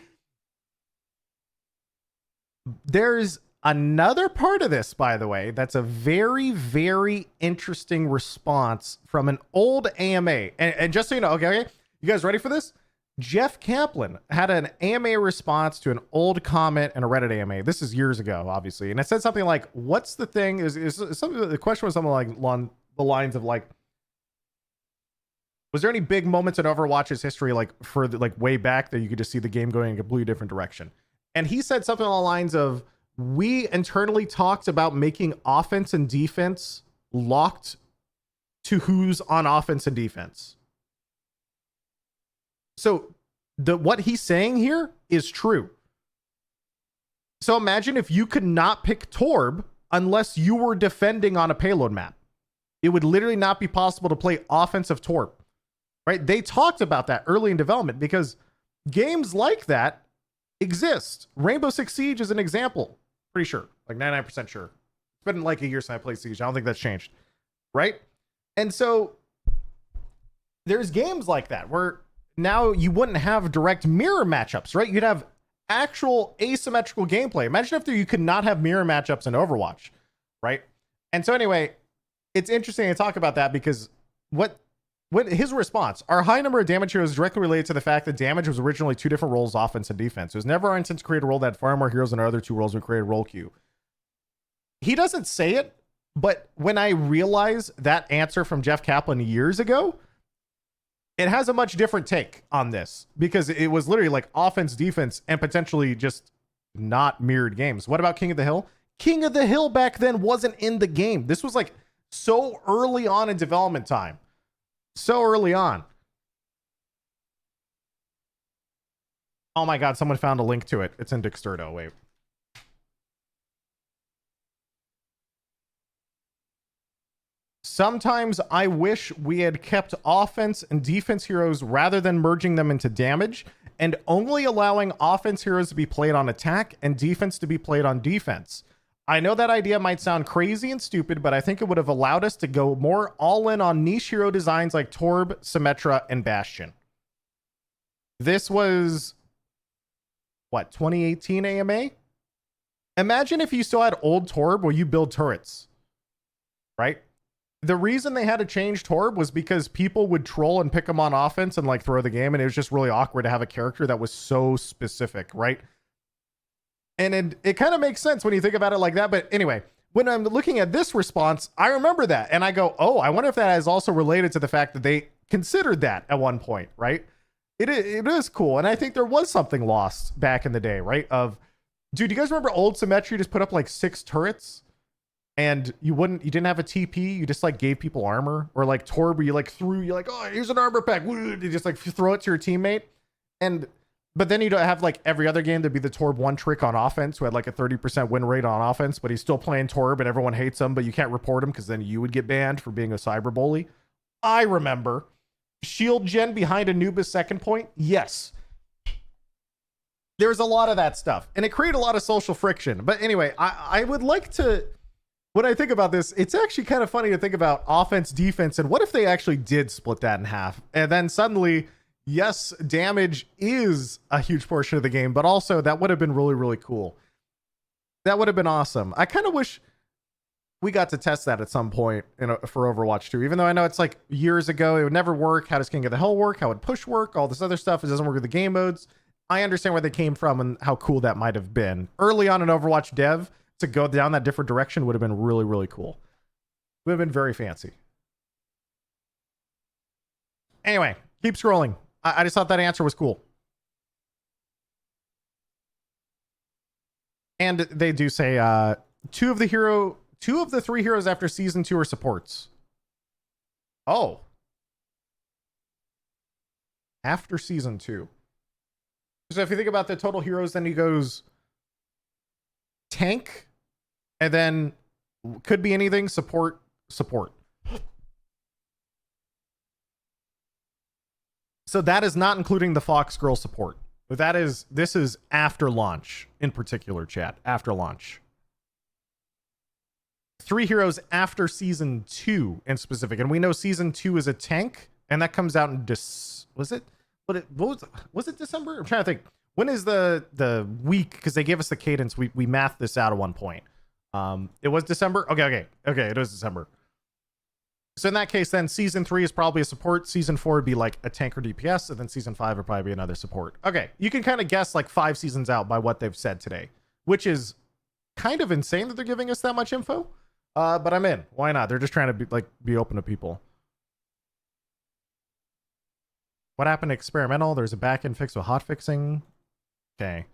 There's another part of this, by the way, that's a very, very interesting response from an old AMA. And just so you know, okay, you guys ready for this? Jeff Kaplan had an AMA response to an old comment in a Reddit AMA. This is years ago, obviously. And it said something like, what's the thing? The question was something like along the lines of like, was there any big moments in Overwatch's history, like for the, like way back, that you could just see the game going in a completely different direction? And he said something along the lines of, we internally talked about making offense and defense locked to who's on offense and defense. So what he's saying here is true. So imagine if you could not pick Torb unless you were defending on a payload map. It would literally not be possible to play offensive Torb, right? They talked about that early in development because games like that exist. Rainbow Six Siege is an example. Pretty sure, like 99% sure. It's been like a year since I played Siege. I don't think that's changed, right? And so there's games like that where now you wouldn't have direct mirror matchups, right? You'd have actual asymmetrical gameplay. Imagine if you could not have mirror matchups in Overwatch, right? And so anyway, it's interesting to talk about that because what his response, our high number of damage heroes is directly related to the fact that damage was originally 2 different roles, offense and defense. It was never our intent to create a role that had far more heroes than our other 2 roles. We created a role queue. He doesn't say it, but when I realize that answer from Jeff Kaplan years ago, it has a much different take on this because it was literally like offense, defense, and potentially just not mirrored games. What about King of the Hill? King of the Hill back then wasn't in the game. This was like so early on in development time. So early on. Oh my god, someone found a link to it. It's in Dexerto. Wait. Sometimes I wish we had kept offense and defense heroes rather than merging them into damage and only allowing offense heroes to be played on attack and defense to be played on defense. I know that idea might sound crazy and stupid, but I think it would have allowed us to go more all in on niche hero designs like Torb, Symmetra, and Bastion. This was, what, 2018 AMA? Imagine if you still had old Torb where you build turrets, right? The reason they had to change Torb was because people would troll and pick him on offense and like throw the game, and it was just really awkward to have a character that was so specific, right? And it kind of makes sense when you think about it like that. But anyway, when I'm looking at this response, I remember that. And I go, oh, I wonder if that is also related to the fact that they considered that at one point, right? It is cool. And I think there was something lost back in the day, right? Of, dude, you guys remember old Symmetry just put up like 6 turrets? And you didn't have a TP, you just like gave people armor? Or like Torb, where you like you're like, oh, here's an armor pack. You just like throw it to your teammate. But then you don't have like every other game to be the Torb one trick on offense who had like a 30% win rate on offense, but he's still playing Torb and everyone hates him, but you can't report him because then you would get banned for being a cyber bully. I remember. Shield gen behind Anubis second point? Yes. There's a lot of that stuff. And it created a lot of social friction. But anyway, I would like to, when I think about this, it's actually kind of funny to think about offense, defense, and what if they actually did split that in half? And then suddenly, yes, damage is a huge portion of the game, but also that would have been really, really cool. That would have been awesome. I kind of wish we got to test that at some point for Overwatch 2, even though I know it's like years ago, it would never work. How does King of the Hill work? How would push work? All this other stuff. It doesn't work with the game modes. I understand where they came from and how cool that might have been. Early on in Overwatch dev, to go down that different direction would have been really, really cool. Would have been very fancy. Anyway, keep scrolling. I just thought that answer was cool. And they do say two of the 3 heroes after season 2 are supports. Oh. After season 2. So if you think about the total heroes, then he goes tank, and then could be anything, support. So that is not including the Fox Girl support. But this is after launch in particular, chat. After launch. 3 heroes after season 2 in specific. And we know season 2 is a tank, and that comes out in was it December? I'm trying to think. When is the week? Because they gave us the cadence. We mathed this out at one point. It was December? Okay, it was December. So in that case, then season 3 is probably a support. Season 4 would be like a tank or DPS, and then season 5 would probably be another support. Okay, you can kind of guess like 5 seasons out by what they've said today, which is kind of insane that they're giving us that much info. But I'm in. Why not? They're just trying to be open to people. What happened to experimental? There's a back-end fix with hotfixing. Okay.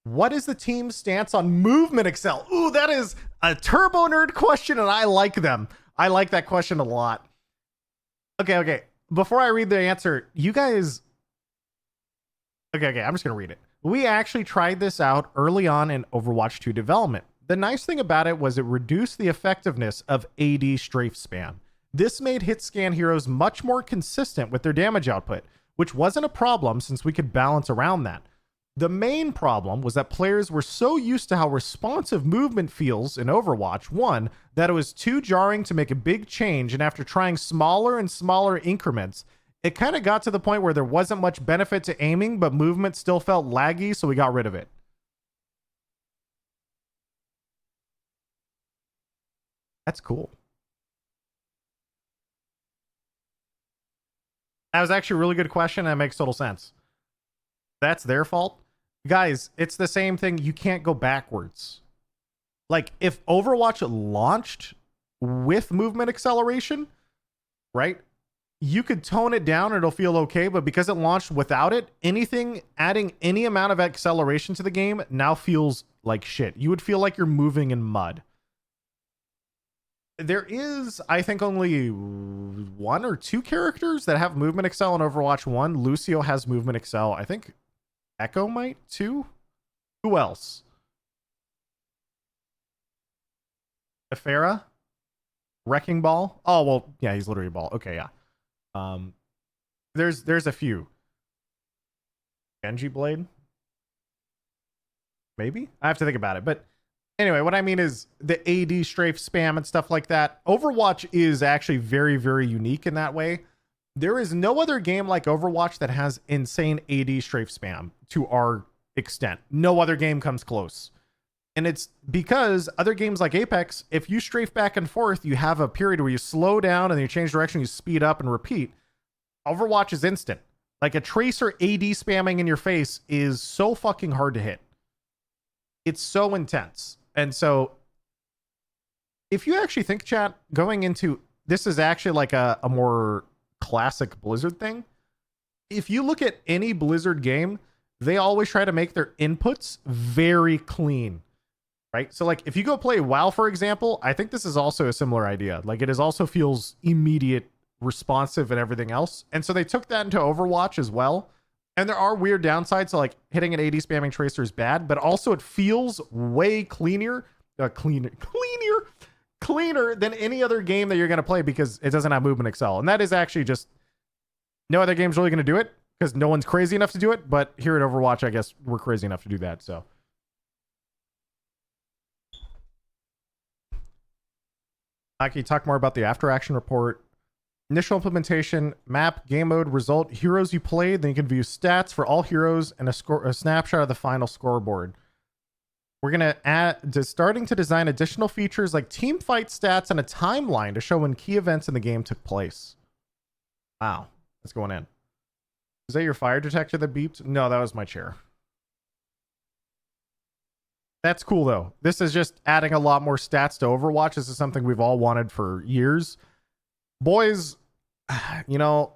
What is the team's stance on movement excel? Ooh, that is a turbo nerd question, and I like them. I like that question a lot. Okay. Before I read the answer, you guys... Okay, I'm just going to read it. We actually tried this out early on in Overwatch 2 development. The nice thing about it was it reduced the effectiveness of AD strafe spam. This made hit scan heroes much more consistent with their damage output, which wasn't a problem since we could balance around that. The main problem was that players were so used to how responsive movement feels in Overwatch 1 that it was too jarring to make a big change, and after trying smaller and smaller increments, it kind of got to the point where there wasn't much benefit to aiming, but movement still felt laggy, so we got rid of it. That's cool. That was actually a really good question, and it makes total sense. That's their fault. Guys, it's the same thing. You can't go backwards. Like, if Overwatch launched with movement acceleration, right? You could tone it down and it'll feel okay, but because it launched without it, anything adding any amount of acceleration to the game now feels like shit. You would feel like you're moving in mud. There is, I think, only 1 or 2 characters that have movement excel in Overwatch 1. Lucio has movement excel. I think Echo might too. Who else? Ephera? Wrecking Ball? Oh, well, yeah, he's literally a ball. Okay, yeah. There's a few. Genji Blade? Maybe? I have to think about it. But anyway, what I mean is the AD strafe spam and stuff like that. Overwatch is actually very, very unique in that way. There is no other game like Overwatch that has insane AD strafe spam to our extent. No other game comes close. And it's because other games like Apex, if you strafe back and forth, you have a period where you slow down and then you change direction, you speed up and repeat. Overwatch is instant. Like a Tracer AD spamming in your face is so fucking hard to hit. It's so intense. And so if you actually think, chat, going into this is actually like a more classic Blizzard thing. If you look at any Blizzard game, they always try to make their inputs very clean, right? So like if you go play WoW, for example, I think this is also a similar idea. Like it is also feels immediate, responsive and everything else. And so they took that into Overwatch as well. And there are weird downsides. So like hitting an AD spamming Tracer is bad, but also it feels way cleaner than any other game that you're going to play because it doesn't have movement excel. And that is actually just no other game's really going to do it because no one's crazy enough to do it. But here at Overwatch, I guess we're crazy enough to do that. So Aki, talk more about the after action report. Initial implementation, map, game mode, result, heroes you played. Then you can view stats for all heroes and a snapshot of the final scoreboard. We're going to add starting to design additional features like team fight stats and a timeline to show when key events in the game took place. Wow. That's going in. Is that your fire detector that beeped? No, that was my chair. That's cool though. This is just adding a lot more stats to Overwatch. This is something we've all wanted for years. Boys, you know,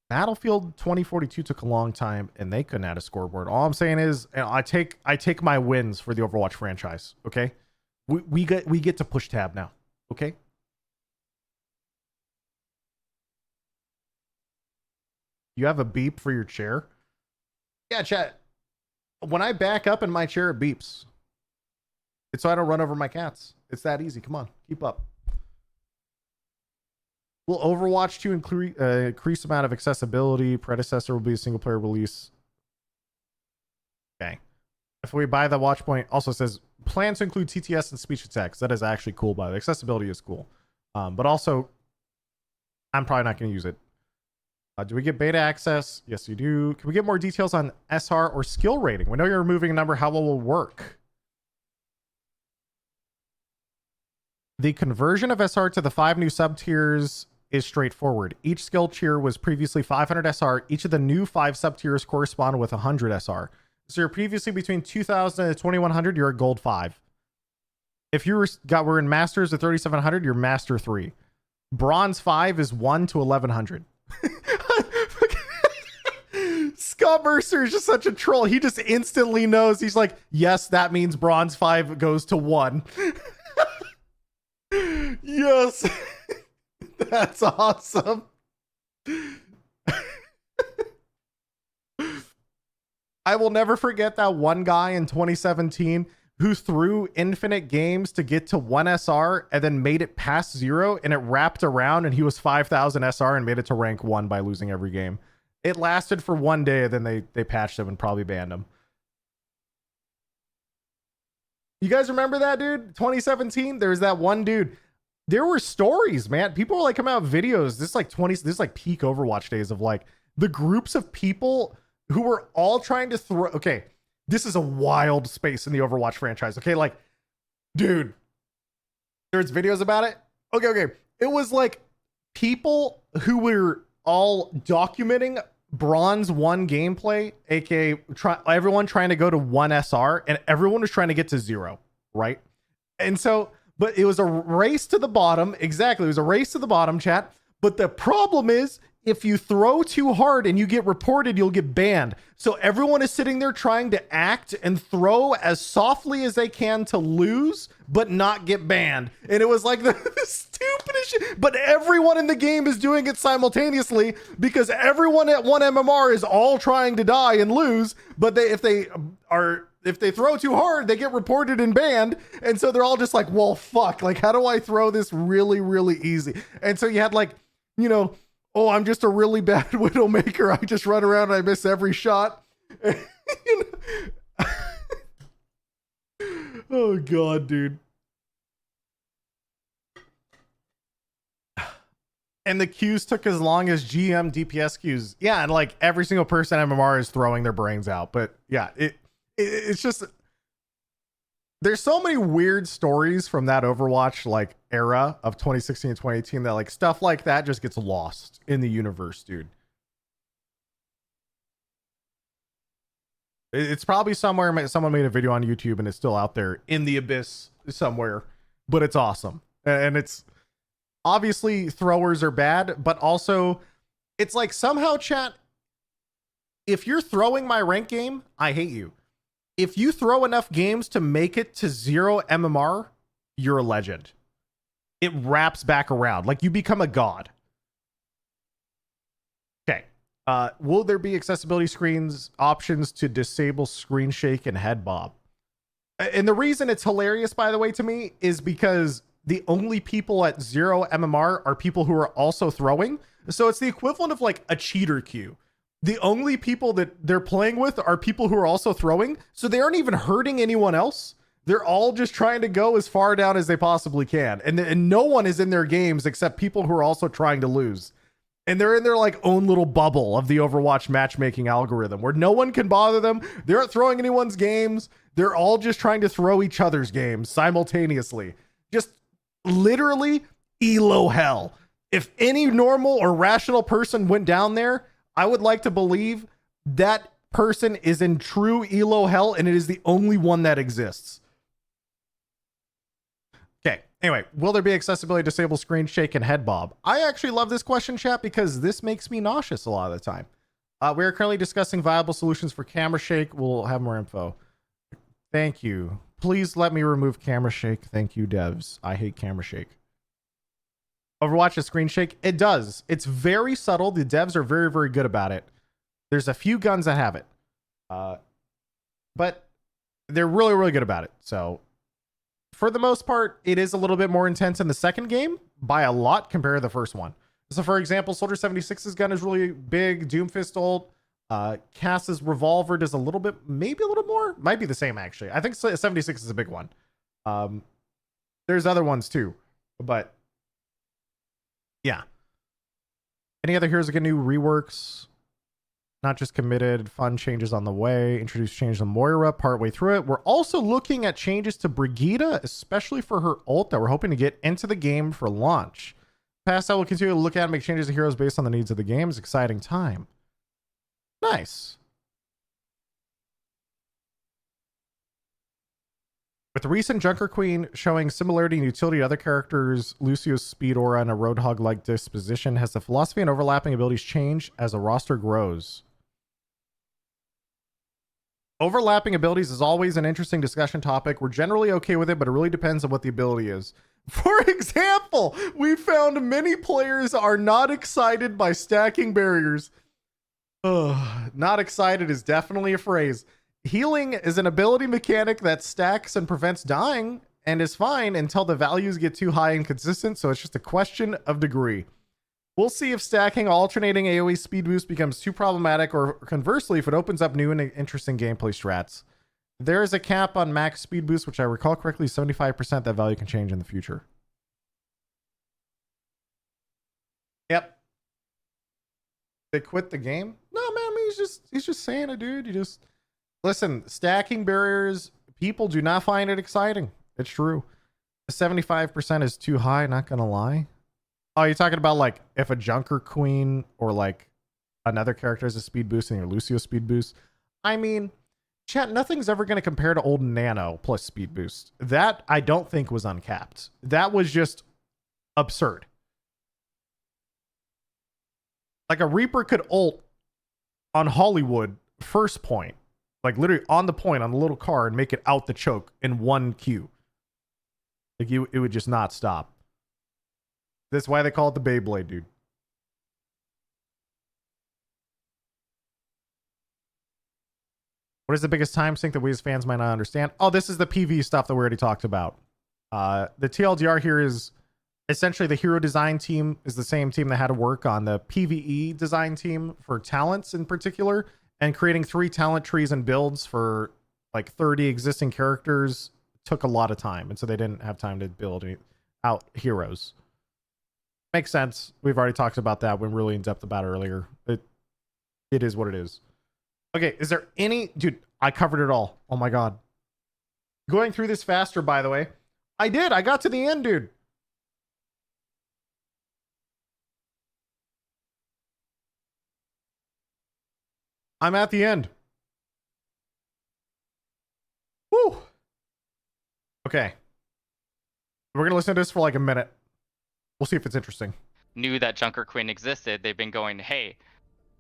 Battlefield 2042 took a long time and they couldn't add a scoreboard. All I'm saying is, you know, I take my wins for the Overwatch franchise. Okay, we get to push tab now. Okay. You have a beep for your chair? Yeah, chat. When I back up in my chair, it beeps. It's so I don't run over my cats. It's that easy. Come on, keep up. Will Overwatch 2 increase amount of accessibility? Predecessor will be a single player release. Okay. If we buy the watch point, also says plans to include TTS and speech to text. That is actually cool, by the way. Accessibility is cool. But also, I'm probably not going to use it. Do we get beta access? Yes, you do. Can we get more details on SR or skill rating? We know you're removing a number. How will it work? The conversion of SR to the 5 new sub-tiers is straightforward. Each skill tier was previously 500 SR. Each of the new 5 sub-tiers correspond with 100 SR. So you're previously between 2,000 and 2,100, you're at gold 5. If you were in masters at 3,700, you're master 3. Bronze 5 is 1 to 1,100. Scummercer is just such a troll. He just instantly knows. He's like, yes, that means bronze 5 goes to 1. Yes. That's awesome. I will never forget that one guy in 2017 who threw infinite games to get to 1 SR and then made it past 0, and it wrapped around and he was 5,000 SR and made it to rank 1 by losing every game. It lasted for 1 day, then they patched him and probably banned him. You guys remember that dude? 2017? There's that one dude. There were stories, man. People were like coming out with videos. This is like peak Overwatch days of like the groups of people who were all trying to throw. Okay, this is a wild space in the Overwatch franchise. Okay, like, dude, there's videos about it. Okay. It was like people who were all documenting bronze 1 gameplay, aka everyone trying to go to 1 SR, and everyone was trying to get to 0, right? And so, but it was a race to the bottom. Exactly, it was a race to the bottom, chat. But the problem is, if you throw too hard and you get reported, you'll get banned. So everyone is sitting there trying to act and throw as softly as they can to lose, but not get banned. And it was like the stupidest shit. But everyone in the game is doing it simultaneously because everyone at 1 MMR is all trying to die and lose. But if they throw too hard, they get reported and banned. And so they're all just like, well, fuck, like, how do I throw this really, really easy? And so you had like, you know, oh, I'm just a really bad Widowmaker. I just run around and I miss every shot. Oh, God, dude. And the queues took as long as GM DPS queues. Yeah, and like every single person at MMR is throwing their brains out. But yeah, it's just... There's so many weird stories from that Overwatch like era of 2016 and 2018 that like stuff like that just gets lost in the universe, dude. It's probably somewhere someone made a video on YouTube and it's still out there in the abyss somewhere, but it's awesome. And it's obviously throwers are bad, but also it's like somehow, chat, if you're throwing my rank game, I hate you. If you throw enough games to make it to 0 MMR, you're a legend. It wraps back around. Like you become a god. Okay. Will there be accessibility screens options to disable screen shake and head bob? And the reason it's hilarious, by the way, to me, is because the only people at 0 MMR are people who are also throwing. So it's the equivalent of like a cheater queue. The only people that they're playing with are people who are also throwing. So they aren't even hurting anyone else. They're all just trying to go as far down as they possibly can. And no one is in their games except people who are also trying to lose. And they're in their like own little bubble of the Overwatch matchmaking algorithm where no one can bother them. They aren't throwing anyone's games. They're all just trying to throw each other's games simultaneously. Just literally elo hell. If any normal or rational person went down there, I would like to believe that person is in true elo hell and it is the only one that exists. Okay. Anyway, will there be accessibility disable screen shake and head bob? I actually love this question, chat, because this makes me nauseous a lot of the time. We are currently discussing viable solutions for camera shake. We'll have more info. Thank you. Please let me remove camera shake. Thank you, devs. I hate camera shake. Overwatch a screen shake? It does. It's very subtle. The devs are very, very good about it. There's a few guns that have it. but they're really, really good about it. So for the most part, it is a little bit more intense in the second game by a lot compared to the first one. So for example, Soldier 76's gun is really big. Doomfist ult. Cass's revolver does a little bit, maybe a little more. Might be the same actually. I think 76 is a big one. There's other ones too, but yeah. Any other heroes that get new reworks? Not just committed. Fun changes on the way. Introduce change to Moira partway through it. We're also looking at changes to Brigida, especially for her ult that we're hoping to get into the game for launch. Past that, we'll continue to look at and make changes to heroes based on the needs of the game. It's an exciting time. Nice. With the recent Junker Queen showing similarity and utility to other characters, Lucio's speed aura and a Roadhog-like disposition, has the philosophy and overlapping abilities changed as the roster grows? Overlapping abilities is always an interesting discussion topic. We're generally okay with it, but it really depends on what the ability is. For example, we found many players are not excited by stacking barriers. Ugh, not excited is definitely a phrase. Healing is an ability mechanic that stacks and prevents dying and is fine until the values get too high and consistent, so it's just a question of degree. We'll see if stacking alternating AoE speed boost becomes too problematic, or conversely, if it opens up new and interesting gameplay strats. There is a cap on max speed boost, which I recall correctly, 75%. That value can change in the future. Yep. They quit the game? No, man, he's just saying it, dude. You just listen, stacking barriers, people do not find it exciting. It's true. 75% is too high, not gonna lie. Oh, you're talking about like if a Junker Queen or like another character has a speed boost and your Lucio speed boost. I mean, chat, nothing's ever going to compare to old Nano plus speed boost. That I don't think was uncapped. That was just absurd. Like a Reaper could ult on Hollywood first point, like literally on the point on the little car, and make it out the choke in 1 Q. Like it would just not stop. That's why they call it the Beyblade, dude. What is the biggest time sink that we as fans might not understand? Oh, this is the PV stuff that we already talked about. The TLDR here is essentially the hero design team is the same team that had to work on the PvE design team for talents in particular, and creating 3 talent trees and builds for like 30 existing characters took a lot of time, and so they didn't have time to build out heroes. Makes sense. We've already talked about that. Went really in depth about it earlier. It is what it is. Okay, is there any... Dude, I covered it all. Oh my god. Going through this faster, by the way. I did. I got to the end, dude. I'm at the end. Woo. Okay. We're going to listen to this for like a minute. We'll see if it's interesting. Knew that Junker Queen existed, they've been going, hey,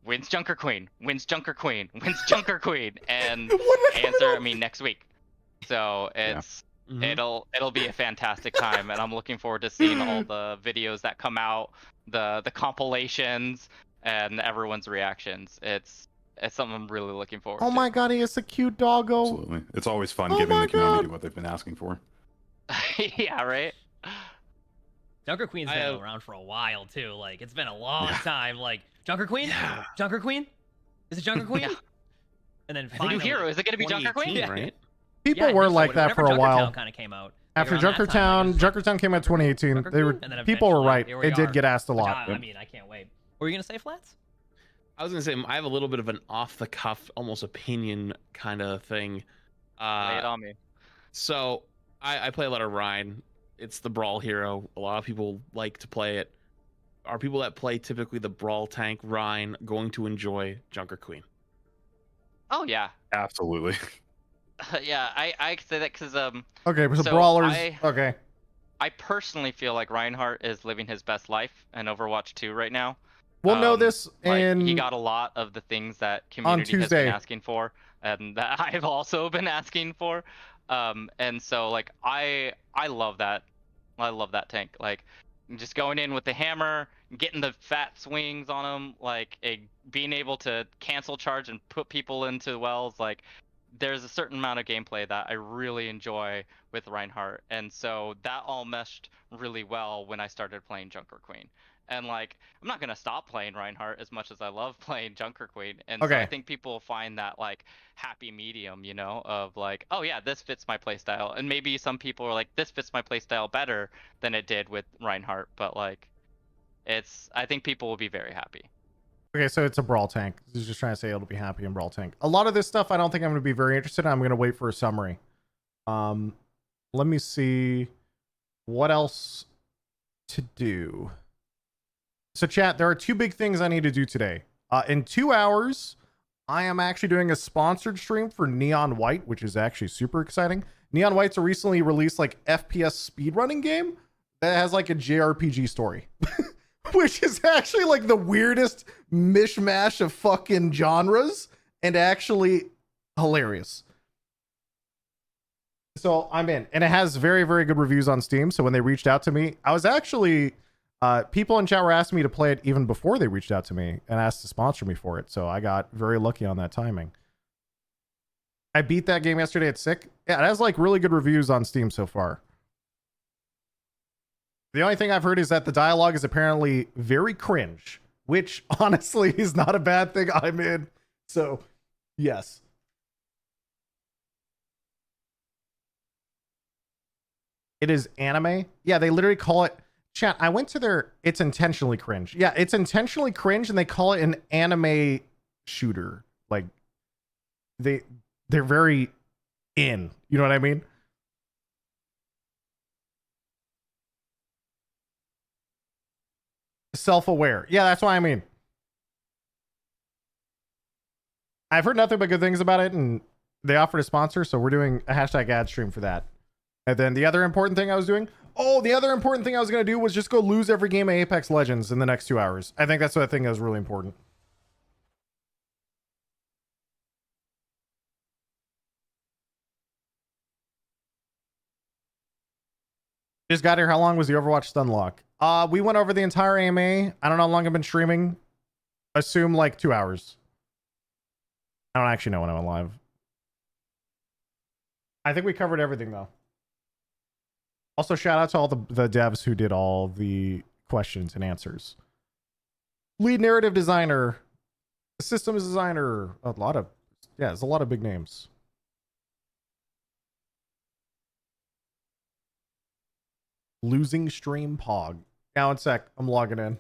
when's Junker Queen? When's Junker Queen? When's Junker Queen? And answer, I mean, next week. So it's it'll be a fantastic time, and I'm looking forward to seeing all the videos that come out, the compilations, and everyone's reactions. It's something I'm really looking forward to. Oh my god, he is a cute doggo. Absolutely. It's always fun giving the community what they've been asking for. Yeah, right? Junker Queen's been around for a while too. Like it's been a long time. Like Junker Queen, Junker Queen, is it Junker Queen? And then the new hero, is it gonna be Junker Queen? Right? People were like that for a while. Kind of came out after Junkertown came out 2018. They were people were right. It did get asked a lot. I mean, I can't wait. What were you gonna say, Flats? I was gonna say I have a little bit of an off-the-cuff, almost opinion kind of thing. Lay it on me. So I play a lot of Rhine. It's the brawl hero. A lot of people like to play it. Are people that play typically the brawl tank Rhine going to enjoy Junker Queen? Oh yeah. Absolutely. Yeah, I say that because okay, so brawlers. Okay. I personally feel like Reinhardt is living his best life in Overwatch 2 right now. We'll know this in... he got a lot of the things that community has been asking for, and that I've also been asking for. And so like I love that. I love that tank. Like just going in with the hammer, getting the fat swings on them, like being able to cancel charge and put people into wells. Like there's a certain amount of gameplay that I really enjoy with Reinhardt, and so that all meshed really well when I started playing Junker Queen. And like, I'm not gonna stop playing Reinhardt as much as I love playing Junker Queen, and so I Okay. think people find that like happy medium, you know, of like, oh yeah, this fits my playstyle, and maybe some people are like, this fits my playstyle better than it did with Reinhardt, but like, I think people will be very happy. Okay, so it's a brawl tank. He's just trying to say it'll be happy in brawl tank. A lot of this stuff I don't think I'm going to be very interested in. I'm going to wait for a summary. Let me see what else to do. So chat, there are 2 big things I need to do today. In 2 hours, I am actually doing a sponsored stream for Neon White, which is actually super exciting. Neon White's a recently released like FPS speedrunning game that has like a JRPG story. Which is actually like the weirdest mishmash of fucking genres and actually hilarious. So I'm in, and it has very, very good reviews on Steam. So when they reached out to me, I was actually, people in chat were asking me to play it even before they reached out to me and asked to sponsor me for it. So I got very lucky on that timing. I beat that game yesterday at sick. Yeah, it has like really good reviews on Steam so far. The only thing I've heard is that the dialogue is apparently very cringe, which honestly is not a bad thing. I'm in. So, yes. It is anime. Yeah, they literally call it. Chat, I went to their. It's intentionally cringe. Yeah, it's intentionally cringe, and they call it an anime shooter. Like, they're very in. You know what I mean? Self-aware. Yeah, that's what I mean. I've heard nothing but good things about it, and they offered a sponsor, so we're doing a hashtag ad stream for that. And then the other important thing I was doing, the other important thing I was going to do was just go lose every game of Apex Legends in the next 2 hours. I think that's what I think is really important. Just got here. How long was the Overwatch stun lock? We went over the entire AMA. I don't know how long I've been streaming. Assume like 2 hours. I don't actually know when I went live. I think we covered everything though. Also, shout out to all the devs who did all the questions and answers. Lead narrative designer, systems designer, there's a lot of big names. Losing stream pog. Now, one sec. I'm logging in.